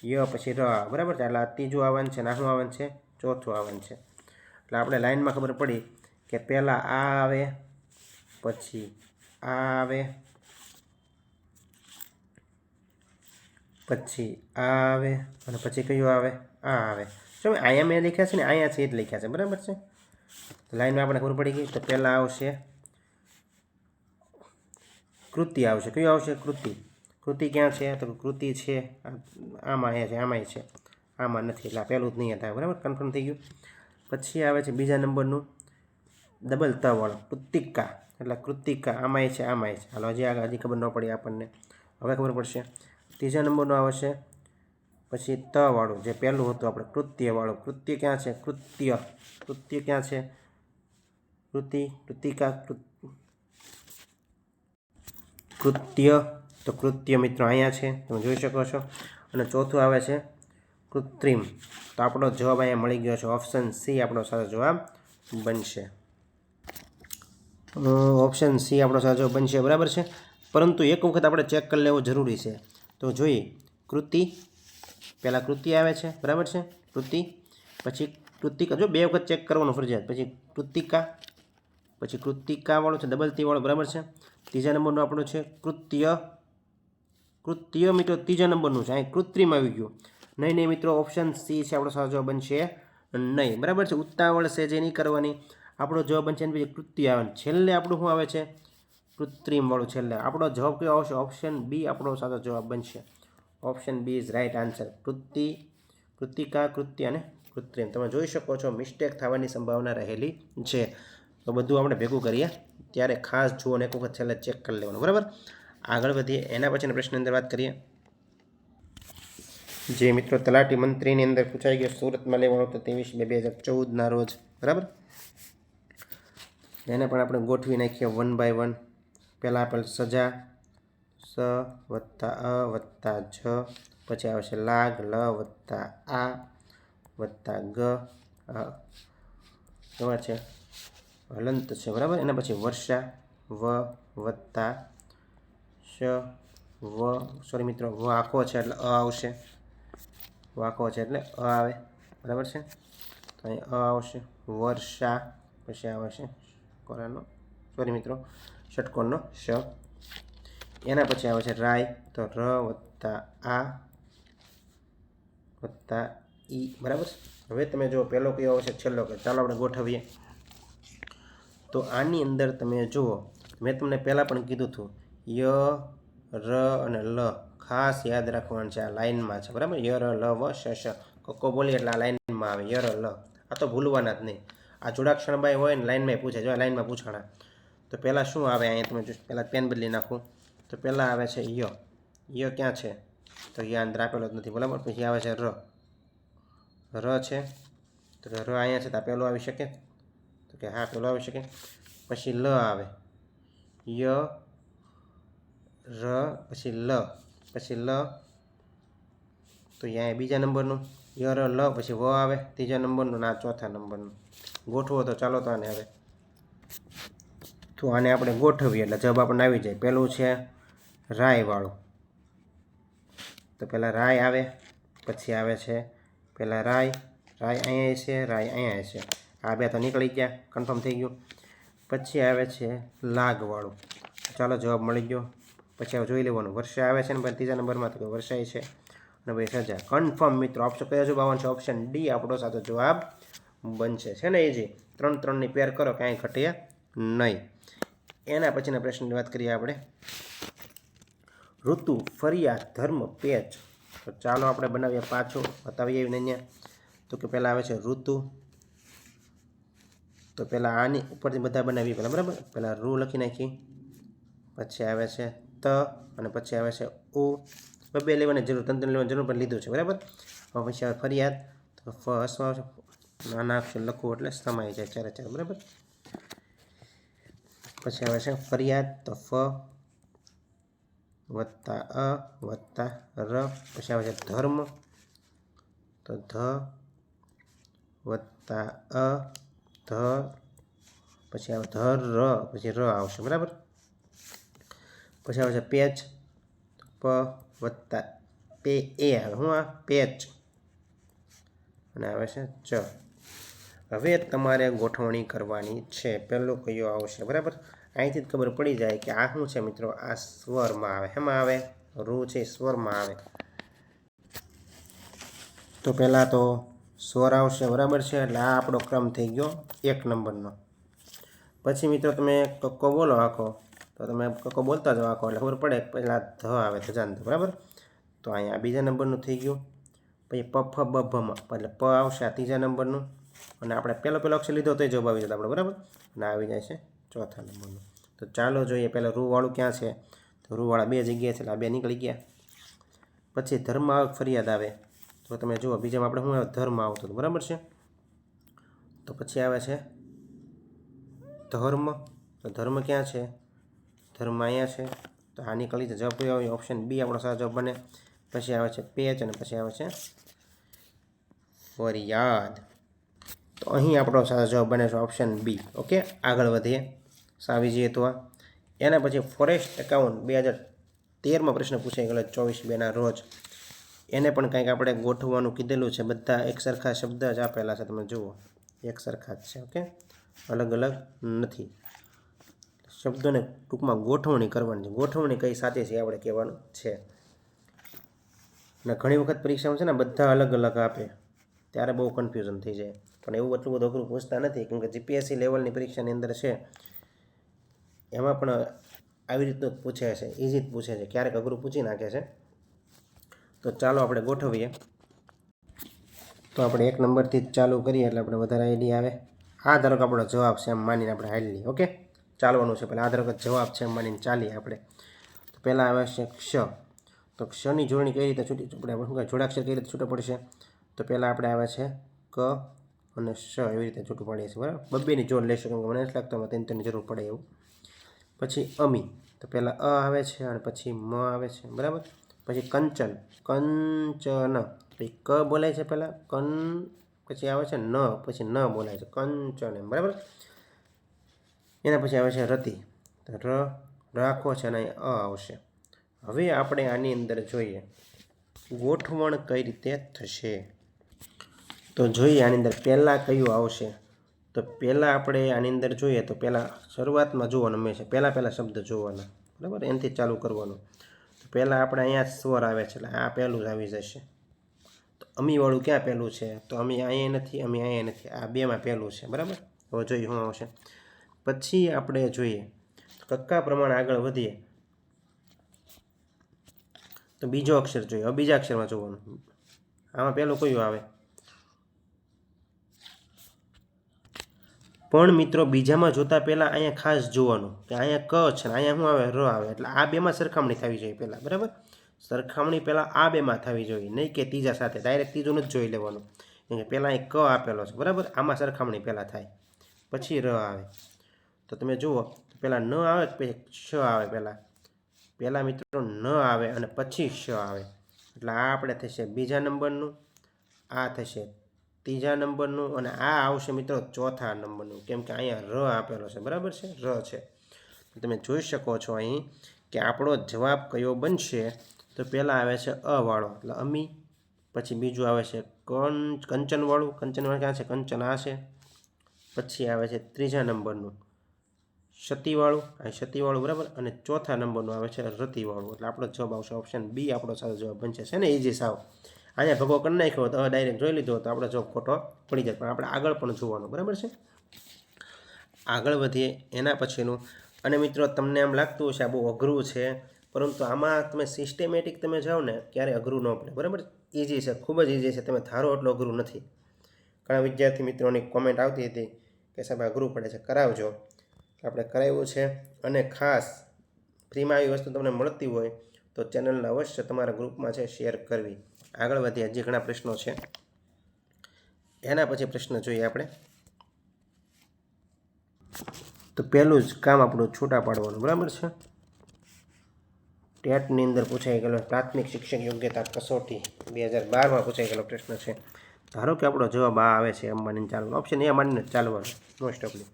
ય પછી ર બરાબર છે. એટલે આ ત્રીજું આવવાનું છે, શું આવવાનું છે? ચોથું આવવાનું છે. એટલે આપણે લાઈનમાં ખબર પડી કે પહેલાં આ આવે, પછી આ આવે, પછી આ આવે, અને પછી કયું આવે? આ આવે. જો અહીંયા મેં લખ્યા છે ને અહીંયા છે એ જ લખ્યા છે બરાબર છે. લાઈનમાં આપણે ખબર પડી ગઈ. તો પહેલાં આવશે કૃતિ આવશે. કયું આવશે? કૃતિ. કૃતિ ક્યાં છે? તો કૃતિ છે આમાં, અહીંયા છે, આમાંય છે, આમાં નથી. એટલે પહેલું જ નહીં થાય બરાબર, કન્ફર્મ થઈ ગયું. પછી આવે છે બીજા નંબરનું ડબલ ત વાળો કૃતિકા. એટલે કૃતિકા આમાંય છે, આમાંય છે. હાલો હજી આગળ હજી ખબર ન પડી આપણને, હવે ખબર પડશે. ત્રીજા નંબરનું આવશે પછી ત વાળું, જે પહેલું હતું આપણે કૃત્ય વાળું. કૃત્ય ક્યાં છે? કૃત્ય. કૃત્ય ક્યાં છે? કૃતિ કૃતિકા કૃત્ય. તો કૃત્ય મિત્રો અહીંયા છે, તમે જોઈ શકો છો. અને ચોથું આવે છે કૃત્રિમ. તો આપણો જવાબ અહીંયા મળી ગયો છે. ઓપ્શન સી આપણો સાચો જવાબ બનશે. ઓપ્શન સી આપણો સાચો જવાબ બનશે બરાબર છે. પરંતુ એક વખત આપણે ચેક કરી લેવું જરૂરી છે. તો જોઈએ કૃતિ, પહેલાં કૃતિ આવે છે બરાબર છે. કૃતિ પછી કૃતિકા, જો 2 વખત ચેક કરવાનું ફરજિયાત. પછી કૃતિકા, પછી કૃતિકાવાળું છે ડબલ તી વાળું બરાબર છે. ત્રીજા નંબરનું આપણું છે કૃત્ય. કૃત્ય મિત્રો ત્રીજા નંબરનું છે. અહીં કૃત્રિમ આવી ગયું. નહીં મિત્રો, ઓપ્શન સી છે આપણો સાચો જવાબ બનશે નહીં બરાબર છે. ઉતાવળ છે જે નહીં કરવાની. આપણો જવાબ બનશે ને પછી કૃત્ય આવે, છેલ્લે આપણું શું આવે છે? કૃત્રિમ વાળું છેલ્લે. આપણો જવાબ કયો આવશે? ઓપ્શન બી આપણો સાચો જવાબ બનશે. Option B is right answer. કૃતિ, કૃતિકા, કૃત્ય અને કૃત્રિમ. તમે જોઈ શકો છો મિસ્ટેક થવાની સંભાવના રહેલી છે. તો બધું આપણે ભેગું કરીએ ત્યારે ખાસ જુઓ અને એક વખત છેલ્લે ચેક કરી લેવાનું બરાબર. આગળ વધીએ એના પછીના પ્રશ્નની અંદર વાત કરીએ. જે મિત્રો તલાટી મંત્રીની અંદર પૂછાઈ ગયો, સુરતમાં લેવાનો હતો 23/2/2014 રોજ બરાબર. એને પણ આપણે ગોઠવી નાખીએ 1 by 1. પહેલાં આપેલ સજા સ વત્તા અ વત્તા જ, પછી આવશે લાગ લ વત્તા આ વત્તા ગ કેવા છે? હલંત છે બરાબર. એના પછી વર્ષા વ વત્તા શ વ, સોરી મિત્રો વ આખો છે એટલે અ આવશે. વાંકો છે એટલે અ આવે બરાબર છે. તો અહીં અ આવશે. વર્ષા પછી આવશે કોરાનો, સોરી મિત્રો ષટકોણનો શ. એના પછી આવે છે રાય, તો ર વત્તા આ વત્તા ઈ, બરાબર. હવે તમે જો પહેલો કયો આવશે, છેલ્લો કયો. ચાલો આપણે ગોઠવીએ. તો આની અંદર તમે જુઓ, મેં તમને પહેલાં પણ કીધું હતું, ય, ર અને લ ખાસ યાદ રાખવાનું છે. આ લાઇનમાં છે, બરાબર. ય, ર, લ, વ, શ, શ. કક્કો બોલી એટલે આ લાઇનમાં આવે, ય, ર, લ. આ તો ભૂલવાના જ નહીં. આ જોડાક્ષરબાઈ હોય ને લાઇનમાં પૂછે, જો લાઇનમાં પૂછાણા. તો પહેલાં શું આવે અહીંયા, તમે પહેલાં પેન બદલી નાખું. તો પહેલાં આવે છે ય. ય ક્યાં છે? તો ય અંદર આપેલો જ નથી, બરાબર. પછી આવે છે ર. ર છે, તો કે ર અહીંયા છે, તો આ પહેલું આવી શકે? તો કે હા, પહેલું આવી શકે. પછી લ આવે, ય, ર, પછી લ, પછી લ. તો અહીંયા બીજા નંબરનું, ય, ર, લ, પછી વ આવે ત્રીજા નંબરનું, ના ચોથા નંબરનું. ગોઠવો તો ચાલો. તો આને હવે તો આને આપણે ગોઠવીએ એટલે જવાબ આપણને આવી જાય. પહેલું છે રાયવાળું. તો પહેલાં રાય આવે, પછી આવે છે પહેલાં રાય. રાય અહીંયા છે, રાય અહીંયા છે. આ બે તો નીકળી ગયા, કન્ફર્મ થઈ ગયું. પછી આવે છે લાગવાળું. ચાલો જવાબ મળી ગયો. પછી હવે જોઈ લેવાનું, વર્ષા આવે છે ને ભાઈ ત્રીજા નંબરમાં, તો કે વર્ષાય છે. અને ભાઈ સજા. કન્ફર્મ મિત્રો. ઓપ્શન કયો જવાબ આવવાનો છે? ઓપ્શન ડી આપણો સાચો જવાબ બનશે. છે ને ઇઝી. 3-3ની પેર કરો, કાંઈ ઘટે નહીં. એના પછીના પ્રશ્નની વાત કરીએ આપણે. ઋતુ, ફરિયાદ, ધર્મ, પેચ. તો ચાલો આપણે બનાવીએ, પાછું બતાવીએ અહીંયા. તો કે પહેલાં આવે છે ઋતુ. તો પહેલાં આની ઉપરથી બધા બનાવીએ પહેલાં, બરાબર. પહેલાં રૂ લખી નાખી, પછી આવે છે ત, અને પછી આવે છે ઉ. બે લેવાની જરૂર, 3 લેવાની જરૂર પણ લીધું છે, બરાબર. હવે પછી આવે ફરિયાદ. તો ફ હસવા આવશે, નાના અક્ષર લખવું એટલે સમાઈ જાય ચારે ચાર, બરાબર. પછી આવે છે ફરિયાદ. તો ફ વત્તા અ વત્તા ર. પછી આવે છે ધર્મ. તો ધ વત્તા અ ધ. પછી આવે ધર ર, પછી ર આવશે, બરાબર. પછી આવે છે પેચ. પ વત્તા પે એ આવે, શું આ પેચ. અને આવે છે ચ. હવે તમારે ગોઠવણી કરવાની છે. પહેલું કયો આવશે, બરાબર. અહીંથી જ ખબર પડી જાય કે આ શું છે મિત્રો, આ સ્વરમાં આવે. શેમાં આવે? રૂ છે સ્વરમાં આવે. તો પહેલાં તો સ્વર આવશે, બરાબર છે. એટલે આ આપણો ક્રમ થઈ ગયો 1 નંબરનો. પછી મિત્રો તમે કક્કો બોલો આખો, તો તમે કક્કો બોલતા જાઓ આખો, એટલે ખબર પડે. પહેલાં ધ આવે, ધજાંત, બરાબર. તો અહીંયા બીજા નંબરનું થઈ ગયું. પછી પ ફ બ ભમાં, એટલે પ આવશે આ ત્રીજા નંબરનું. અને આપણે પહેલો અક્ષર લીધો તો જવાબ આવી જતો આપણે, બરાબર. અને આવી જાય છે ચોથા નંબરનું. તો ચાલો જોઈએ પહેલાં રૂવાળું ક્યાં છે. તો રૂવાળા 2 જગ્યાએ છે, એટલે આ 2 નીકળી ગયા. પછી ધર્મ આવે, ફરિયાદ આવે. તો તમે જુઓ બીજામાં આપણે શું આવે, ધર્મ આવતો હતો, બરાબર છે. તો પછી આવે છે ધર્મ. તો ધર્મ ક્યાં છે? ધર્મ અહીંયા છે. તો આ નીકળી જવાબ કયો આવે? ઓપ્શન બી આપણો સાચો જવાબ બને. પછી આવે છે પેચ, અને પછી આવે છે ફરિયાદ. તો અહીં આપણો સાચો જવાબ બને છે ઓપ્શન બી. ઓકે, આગળ વધીએ. સાવી જઈએ તો એના પછી ફોરેસ્ટ એકાઉન્ટ 2013માં પ્રશ્ન પૂછાઈ ગયેલો 24/2ના રોજ. એને પણ કંઈક આપણે ગોઠવવાનું કીધેલું છે. બધા એક સરખા શબ્દ જ આપેલા છે, તમે જુઓ એક સરખા જ છે. ઓકે, અલગ અલગ નથી. શબ્દોને ટૂંકમાં ગોઠવણી કરવાની છે. ગોઠવણી કઈ સાચી છે આપણે કહેવાનું છે. અને ઘણી વખત પરીક્ષામાં છે ને બધા અલગ અલગ આપે, ત્યારે બહુ કન્ફ્યુઝન થઈ જાય. પણ એવું એટલું બધું અઘરું પૂછતા નથી, કેમ કે જીપીએસસી લેવલની પરીક્ષાની અંદર છે, એમાં પણ આવી રીતનું જ પૂછે છે, ઇઝી જ પૂછે છે, ક્યારેક અઘરું પૂછી નાખે છે. તો ચાલો આપણે ગોઠવીએ. તો આપણે 1 નંબરથી જ ચાલુ કરીએ એટલે આપણે વધારે આઈડિયા આવે. આ ધારો કે આપણો જવાબ છે એમ માનીને આપણે હાલી લઈએ. ઓકે, ચાલવાનું છે. પહેલાં આ ધારો કે જવાબ છે એમ માનીને ચાલીએ આપણે. તો પહેલાં આવે છે ક્ષ. તો ક્ષની જોડણી કઈ રીતે છૂટી, આપણે શું કહે જોડાક્ષર કઈ રીતે છૂટો પડશે. તો પહેલાં આપણે આવે છે ક અને શ, એવી રીતે છૂટું પાડીએ છીએ, બરાબર. બબ્બેની જોડ લેશું, કેમ કે મને નથી લાગતો આમાં 3-3ની જરૂર પડે એવું. પછી અમી. તો પહેલાં અ આવે છે અને પછી મ આવે છે, બરાબર. પછી કંચન, કંચન. પછી ક બોલાય છે પહેલાં, કન, પછી આવે છે ન, પછી ન બોલાય છે, કંચન એમ, બરાબર. એના પછી આવે છે રતિ. તો ર રાખો છે અને અ આવશે. હવે આપણે આની અંદર જોઈએ ગોઠવણ કઈ રીતે થશે. તો જોઈએ આની અંદર પહેલાં કયું આવશે. તો પહેલાં આપણે આની અંદર જોઈએ તો પહેલાં શરૂઆતમાં જોવાનું હંમેશા પહેલાં શબ્દ જોવાના, બરાબર. એનાથી ચાલુ કરવાનું. તો પહેલાં આપણે અહીંયા સ્વર આવે છે, એટલે આ પહેલું જ આવી જશે. તો અમીવાળું ક્યાં પહેલું છે? તો અમી અહીંયા નથી, અમી અહીંયા નથી, આ બેમાં પહેલું છે, બરાબર. હવે જોઈએ શું આવશે. પછી આપણે જોઈએ કક્કા પ્રમાણે આગળ વધીએ તો બીજો અક્ષર જોઈએ. હવે બીજા અક્ષરમાં જોવાનું. આમાં પહેલું કયું આવે? પણ મિત્રો બીજામાં જોતાં પહેલાં અહીંયા ખાસ જોવાનું કે અહીંયા ક છે ને અહીંયા શું આવે? ર આવે. એટલે આ બેમાં સરખામણી થવી જોઈએ પહેલાં, બરાબર. સરખામણી પહેલાં આ બેમાં થવી જોઈએ, નહીં કે ત્રીજા સાથે. ડાયરેક્ટ ત્રીજું નથી જોઈ લેવાનું, કેમ કે પહેલાં અહીં ક આપેલો છે, બરાબર. આમાં સરખામણી પહેલાં થાય, પછી ર આવે. તો તમે જુઓ, પહેલાં ન આવે પછી શ આવે. પહેલાં મિત્રો ન આવે અને પછી શ આવે. એટલે આ આપણે થશે બીજા નંબરનું, આ થશે ત્રીજા નંબરનું અને આ આવશે મિત્રો ચોથા નંબરનું, કેમ કે અહીંયા ર આપેલો છે, બરાબર છે, ર છે. તમે જોઈ શકો છો અહીં કે આપણો જવાબ કયો બનશે. તો પહેલાં આવે છે અવાળો એટલે અમી, પછી બીજું આવે છે કંચનવાળું. કંચનવાળું ક્યાં છે? કંચન આ છે. પછી આવે છે ત્રીજા નંબરનું સતીવાળું, આ સતીવાળું, બરાબર. અને ચોથા નંબરનું આવે છે રતિવાળું. એટલે આપણો જવાબ આવશે ઓપ્શન બી, આપણો સારો જવાબ બનશે. છે ને ઇઝી સાવ. અહીંયા ભગો કરી નાખ્યો તો ડાયરેક્ટ જોઈ લીધો તો આપણો જવાબ ખોટો પડી જાય. પણ આપણે આગળ પણ જોવાનું, બરાબર છે. આગળ વધીએ એના પછીનું. અને મિત્રો તમને એમ લાગતું હશે આ બહુ અઘરું છે, પરંતુ આમાં તમે સિસ્ટેમેટિક તમે જાઓ ને ક્યારે અઘરું ન પડે, બરાબર. ઇઝી છે, ખૂબ જ ઇઝી છે. તમે ધારો એટલું અઘરું નથી. ઘણા વિદ્યાર્થી મિત્રોની કોમેન્ટ આવતી હતી કે સાહેબ અઘરું પડે છે, કરાવજો. આપણે કરાવ્યું છે. અને ખાસ ફ્રીમાં આવી વસ્તુ તમને મળતી હોય તો ચેનલને અવશ્ય તમારા ગ્રુપમાં છે શેર કરવી. આગળ વધીએ, હજી ઘણા પ્રશ્નો છે. એના પછી પ્રશ્ન જોઈએ આપણે. તો પહેલું જ કામ આપણું છૂટા પાડવાનું, બરાબર છે. ટેટની અંદર પૂછાઈ ગયેલો પ્રાથમિક શિક્ષક યોગ્યતા કસોટી 2012માં પૂછાઈ ગયેલો પ્રશ્ન છે. ધારો કે આપણો જવાબ આ આવે છે, એમ માનીને ચાલવાનું. ઓપ્શન એ માનીને ચાલવાનું મોસ્ટ ઓફલી.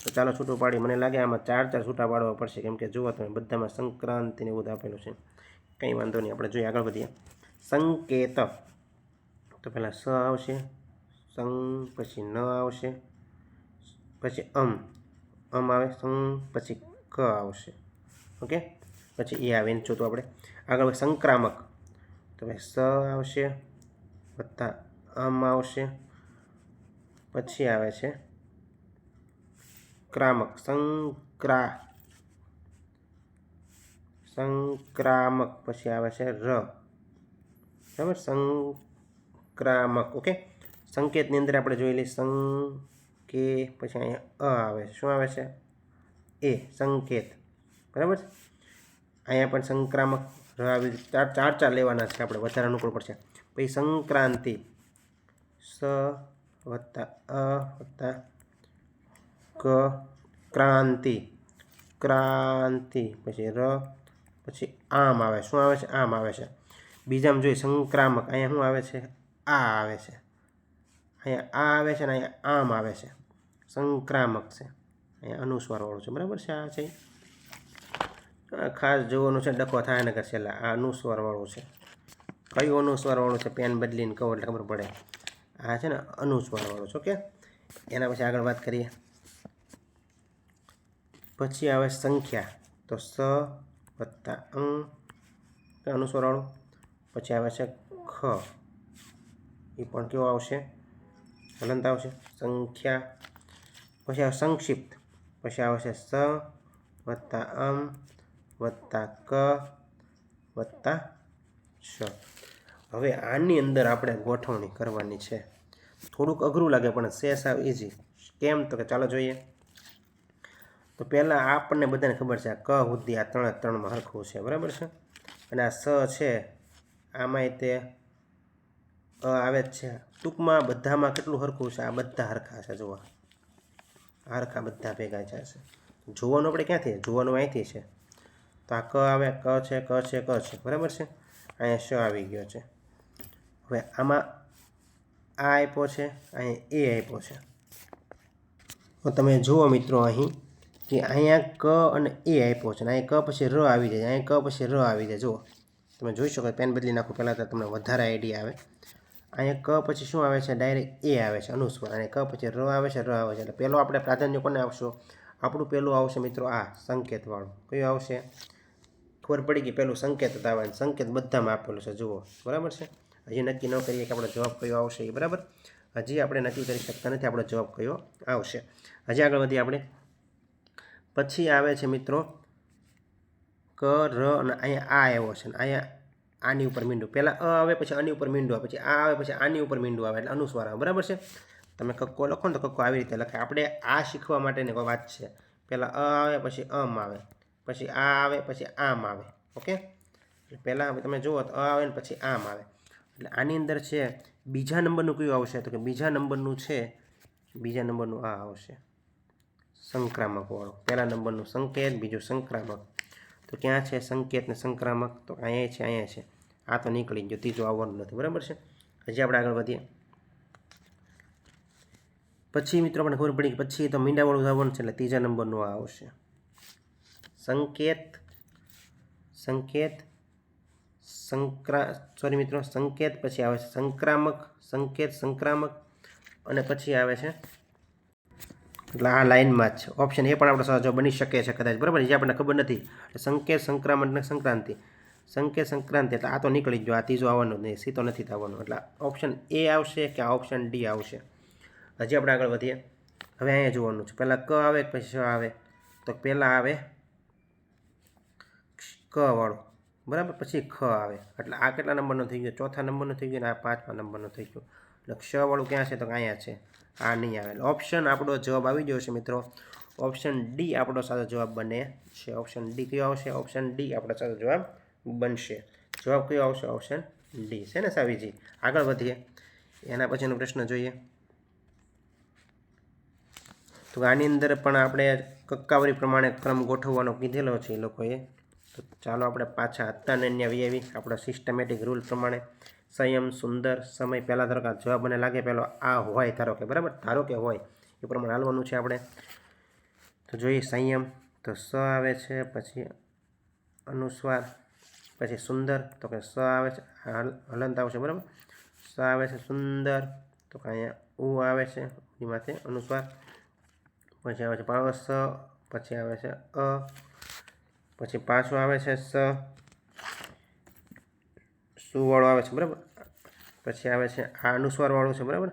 તો ચાલો છૂટું પાડી. મને લાગે આમાં 4 છૂટા પાડવા પડશે, કેમ કે જુઓ તમે બધામાં સંક્રાંતિને એવું આપેલું છે. કંઈ વાંધો નહીં, આપણે જોઈએ આગળ વધીએ. સંકેત, તો પહેલાં સ આવશે, સંગ, પછી ન આવશે, પછી આવે, સંગ, પછી ક આવશે, ઓકે. પછી એ આવે એને જોતું આપણે આગળ. સંક્રામક, તો ભાઈ સ આવશે વત્તા આવશે, પછી આવે છે ક્રામક, સંક્રામક, પછી આવે છે ર, બરાબર. સંક્રામક, ઓકે. સંકેતની અંદર આપણે જોઈ લઈએ કે પછી અહીંયા આવે, શું આવે છે? એ, સંકેત, બરાબર. અહીંયા પણ સંક્રામક ર આવી. ચાર લેવાના છે આપણે, વધારે અનુકૂળ પડશે. પછી સંક્રાંતિ, સ વત્તા અ વત્તા ક, ક્રાંતિ, પછી ર, પછી આમ આવે. શું આવે છે? આમ આવે છે. બીજામાં જોઈએ સંક્રામક, અહીંયા શું આવે છે? આ આવે છે. અહીંયા આ આવે છે ને અહીંયા આમ આવે છે. સંક્રામક છે, અહીંયા અનુસ્વારવાળું છે, બરાબર છે. આ છે ખાસ જોવાનું છે, ડખો થાય ને છેલ્લા. આ અનુસ્વારવાળું છે. કયું અનુસ્વારવાળું છે? પેન બદલીને કહો એટલે ખબર પડે. આ છે ને અનુસ્વારવાળું છે, ઓકે. એના પછી આગળ વાત કરીએ. પછી આવે સંખ્યા, તો સ વત્તા અનુસ્વારવાળું. પછી આવે છે ખ, એ પણ કેવો આવશે? હલંત આવશે. સંખ્યા, પછી આવે સંક્ષિપ્ત, પછી આવે છે સ વત્તા વત્તા ક વત્તા શ. હવે આની અંદર આપણે ગોઠવણી કરવાની છે. થોડુંક અઘરું લાગે પણ છે સાવ ઇઝી. કેમ? તો કે ચાલો જોઈએ. તો પહેલાં આપણને બધાને ખબર છે આ ક સુધી આ ત્રણમાં હરખું છે, બરાબર છે. અને આ સ છે, આમાંય તે આવે જ છે. ટૂંકમાં બધામાં કેટલું હરખું છે? આ બધા હરખા છે. જુઓ, હરખા બધા ભેગા છે. જોવાનું આપણે ક્યાંથી? જોવાનું અહીંથી છે. તો આ ક આવે, ક છે, બરાબર છે. અહીંયા શ આવી ગયો છે. હવે આમાં આ આપ્યો છે, અહીંયા એ આપ્યો છે. તો તમે જુઓ મિત્રો અહીં કે અહીંયા ક અને એ આપ્યો છે, અહીંયા ક પછી ર આવી જાય, અહીંયા ક પછી ર આવી જાય. જુઓ તમે જોઈ શકો. પેન બદલી નાખો પહેલાં તો તમને વધારે આઈડિયા આવે. અહીંયા ક પછી શું આવે છે? ડાયરેક્ટ એ આવે છે, અનુસ્વાર. અને ક પછી ર આવે છે, એટલે પહેલો આપણે પ્રાધાન્ય કોને આપશું? આપણું પહેલું આવશે મિત્રો આ સંકેતવાળું. કયું આવશે? ખબર પડી ગઈ. પહેલું સંકેત જ આવે. સંકેત બધામાં આપેલું છે, જુઓ, બરાબર છે. હજી નક્કી ન કરીએ કે આપણો જવાબ કયો આવશે એ, બરાબર. હજી આપણે નક્કી કરી શકતા નથી આપણો જવાબ કયો આવશે. હજી આગળ વધીએ આપણે. પછી આવે છે મિત્રો ક, ર અને અહીંયા આ આવ્યો છે, અહીંયા આની ઉપર મીંડું. પહેલાં આવે પછી આની ઉપર મીંડું આવે, પછી આ આવે પછી આની ઉપર મીંડું આવે, એટલે અનુસ્વાર આવે, બરાબર છે. તમે કક્કો લખો ને તો કક્કો આવી રીતે લખાય. આપણે આ શીખવા માટેની કોઈ વાત છે. પહેલાં આવે પછી આવે, પછી આ આવે પછી આમ આવે. ઓકે, એટલે પહેલાં તમે જુઓ તો આવે ને પછી આમ આવે. એટલે આની અંદર છે બીજા નંબરનું કયું આવશે? તો કે બીજા નંબરનું છે, બીજા નંબરનું આ આવશે સંક્રામક વાળું. પહેલા નંબરનું સંકેત, બીજું સંક્રામક. તો ક્યાં છે સંકેત ને સંક્રામક? તો અહીંયા છે, અહીંયા છે. આ તો નીકળી ગયો, ત્રીજો આવવાનું નથી, બરાબર છે. હજી આપણે આગળ વધીએ. પછી મિત્રો આપણને ખબર પડી કે પછી તો મીંડાવાળું આવવાનું છે, એટલે ત્રીજા નંબરનું આ આવશે સંકેત, સંકેત, સોરી મિત્રો, સંકેત, પછી આવે છે સંક્રામક, સંકેત, સંક્રામક, અને પછી આવે છે, એટલે આ લાઇનમાં જ છે ઓપ્શન એ પણ આપણો સહજ બની શકે છે કદાચ, બરાબર. જે આપણને ખબર નથી. સંકેત, સંક્રામક ને સંક્રાંતિ. સંકેત, સંક્રાંતિ એટલે આ તો નીકળી ગયો, આ ત્રીજો આવવાનો જ નહીં, સી તો નથી થવાનો. એટલે ઓપ્શન એ આવશે કે આ ઓપ્શન ડી આવશે. હજી આપણે આગળ વધીએ. હવે અહીંયા જોવાનું છે, પહેલાં ક આવે પછી શ આવે. તો પહેલાં આવે ક વાળો, બરાબર, પછી ખ આવે. એટલે આ કેટલા નંબરનો થઈ ગયો? ચોથા નંબરનો થઈ ગયો, અને આ પાંચમા નંબરનો થઈ ગયો. એટલે ક્ષ વાળું ક્યાં છે? તો અહીંયા છે, આ નહીં આવે. એટલે ઓપ્શન આપણો જવાબ આવી ગયો છે મિત્રો. ઓપ્શન ડી આપણો સાચો જવાબ બને છે. ઓપ્શન ડી કયો આવશે? ઓપ્શન ડી આપણો સાચો જવાબ બનશે. જવાબ કયો આવશે? ઓપ્શન ડી છે ને સાવીજી. આગળ વધીએ. એના પછીનો પ્રશ્ન જોઈએ. તો આની અંદર પણ આપણે કક્કાવરી પ્રમાણે ક્રમ ગોઠવવાનો કીધેલો છે એ લોકોએ. તો ચાલો આપણે પાછા હતા ને આવી આવી આપણા સિસ્ટમેટિક રૂલ પ્રમાણે. સંયમ, સુંદર, સમય. પહેલાં ધારો કે જવાબ મને લાગે પહેલો આ હોય, ધારો કે, બરાબર, ધારો કે હોય એ પ્રમાણે હાલવાનું છે આપણે. તો જોઈએ સંયમ, તો સ આવે છે, પછી અનુસ્વાર, પછી સુંદર, તો કે સ આવે છે, હલંત આવશે, બરાબર. સ આવે છે સુંદર, તો કે અહીંયા ઉ આવે છે, એમાંથી અનુસ્વાર. પછી આવે છે સ, પછી આવે છે અ, પછી પાછું આવે છે સ, સુવાળો આવે છે, બરાબર. પછી આવે છે આ અનુસ્વારવાળું છે, બરાબર.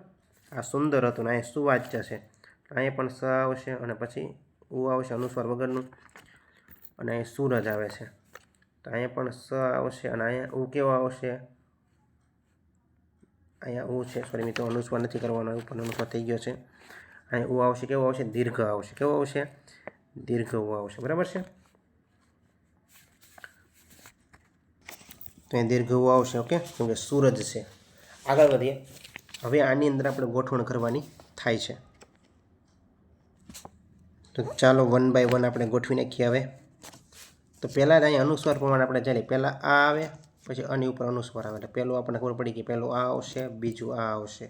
આ સુંદર હતું ને અહીંયા સુવાચ્ય છે, અહીંયા પણ સ આવશે, અને પછી ઉ આવશે અનુસ્વાર વગરનું, અને અહીં સૂરજ આવે છે, તો અહીંયા પણ સ આવશે, અને અહીંયા ઉ કેવો આવશે? અહીંયા ઉ છે, સોરી મિત્રો, અનુસ્વાર નથી કરવાનો, પણ અનુસ્વાર થઈ ગયો છે. અહીંયા ઉ આવશે, કેવો આવશે? દીર્ઘ આવશે. કેવો આવશે? દીર્ઘ ઉ આવશે, બરાબર છે. તો અહીં દીર્ઘ ઉ આવશે. ઓકે, કેમ કે સૂરજ છે. આગળ વધીએ. હવે આની અંદર આપણે ગોઠવણ કરવાની થાય છે. તો ચાલો વન બાય વન આપણે ગોઠવી નાખીએ. હવે તો પહેલાં જ અહીંયા અનુસ્વાર પ્રમાણે આપણે ચાલીએ. પહેલાં આ આવે, પછી આની ઉપર અનુસ્વાર આવે. એટલે પહેલું આપણને ખબર પડી કે પહેલું આ આવશે, બીજું આ આવશે,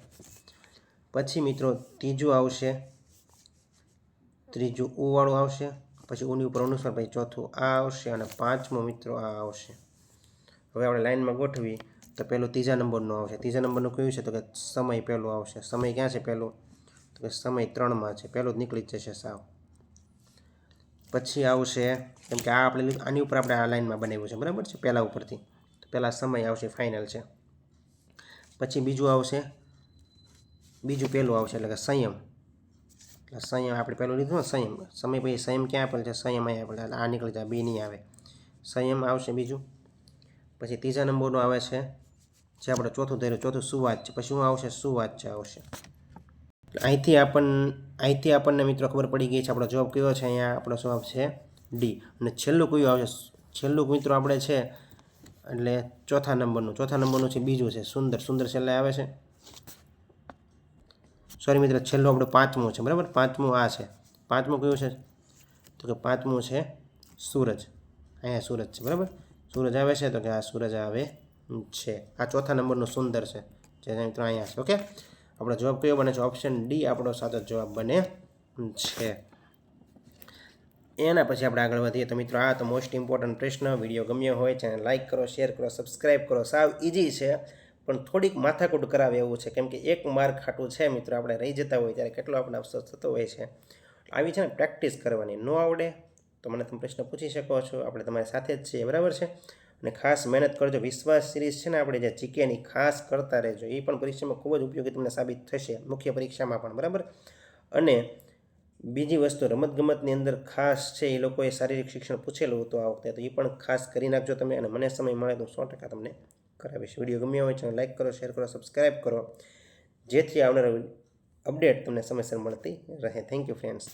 પછી મિત્રો ત્રીજું આવશે, ત્રીજું ઉ વાળું આવશે, પછી ઉની ઉપર અનુસ્વાર, પછી ચોથું આ આવશે, અને પાંચમું મિત્રો આ આવશે. હવે આપણે લાઈનમાં ગોઠવી તો પહેલું ત્રીજા નંબરનું આવશે. ત્રીજા નંબરનું કયું છે? તો કે સમય પહેલું આવશે. સમય ક્યાં છે પહેલું? તો કે સમય 3માં છે, પહેલું જ નીકળી જ જશે સાવ. પછી આવશે, કેમ કે આ આપણે આની ઉપર આપણે આ લાઈનમાં બનાવ્યું છે, બરાબર છે, પહેલાં ઉપરથી. તો પહેલાં સમય આવશે, ફાઇનલ છે. પછી બીજું આવશે, બીજું પહેલું આવશે, એટલે કે સંયમ. એટલે સંયમ આપણે પહેલું લીધું ને, સંયમ. સમય પછી સંયમ ક્યાં આપેલ છે? સંયમ અહીંયા આપેલ, એટલે આ નીકળી જાય, બી નહીં આવે. સંયમ આવશે બીજું. પછી ત્રીજા નંબરનું આવે છે જે આપણે ચોથું ધર્યું, ચોથું સુવાચ્ય છે. પછી શું આવશે? સુવાચ્ય આવશે. અહીંથી આપણને મિત્રો ખબર પડી ગઈ છે આપણો જવાબ કયો છે. અહીંયા આપણો જવાબ છે ડી. અને છેલ્લું કયું આવશે? છેલ્લું મિત્રો આપણે છે એટલે ચોથા નંબરનું છે, બીજું છે સુંદર. સુંદર છેલ્લે આવે છે. સોરી મિત્રો, છેલ્લું આપણું પાંચમું છે, બરાબર. પાંચમું આ છે. પાંચમું કયું છે? તો કે પાંચમું છે સૂરજ. અહીંયા સૂરજ છે, બરાબર. સૂરજ આવે છે, તો કે આ સૂરજ આવે છે. આ ચોથા નંબરનું સુંદર છે, જે મિત્રો અહીંયા છે. ઓકે, આપણો જવાબ કયો બને છે? ઓપ્શન ડી આપણો સાચો જવાબ બને છે. એના પછી આપણે આગળ વધીએ. તો મિત્રો આ તો મોસ્ટ ઇમ્પોર્ટન્ટ પ્રશ્ન. વિડીયો ગમ્યો હોય ચેનલ લાઇક કરો, શેર કરો, સબસ્ક્રાઈબ કરો. સાવ ઇઝી છે, પણ થોડીક માથાકૂટ કરાવે એવું છે, કેમ કે એક માર્ક ખાટું છે મિત્રો. આપણે રહી જતા હોય ત્યારે કેટલો આપણે અફસોસ થતો હોય છે. આવી છે ને પ્રેક્ટિસ કરવાની. ન આવડે તો મને તમે પ્રશ્ન પૂછી શકો છો, આપણે તમારી સાથે જ છીએ, બરાબર છે. અને ખાસ મહેનત કરજો. વિશ્વાસ સિરીઝ છે ને આપણે જે જીકેની ખાસ કરતા રહેજો. એ પણ પરીક્ષામાં ખૂબ જ ઉપયોગી તમને સાબિત થશે, મુખ્ય પરીક્ષામાં પણ. બરાબર. અને બીજી વસ્તુ, રમતગમતની અંદર ખાસ છે એ લોકોએ શારીરિક શિક્ષણ પૂછેલું હતું આ વખતે, તો એ પણ ખાસ કરી નાખજો તમે. અને મને સમય મળે તો 100% તમને કરાવીશ. વિડીયો ગમ્યો હોય ચેનલ લાઈક કરો, શેર કરો, સબસ્ક્રાઈબ કરો, જેથી આવનારા અપડેટ તમને સમયસર મળતી રહે. Thank you friends.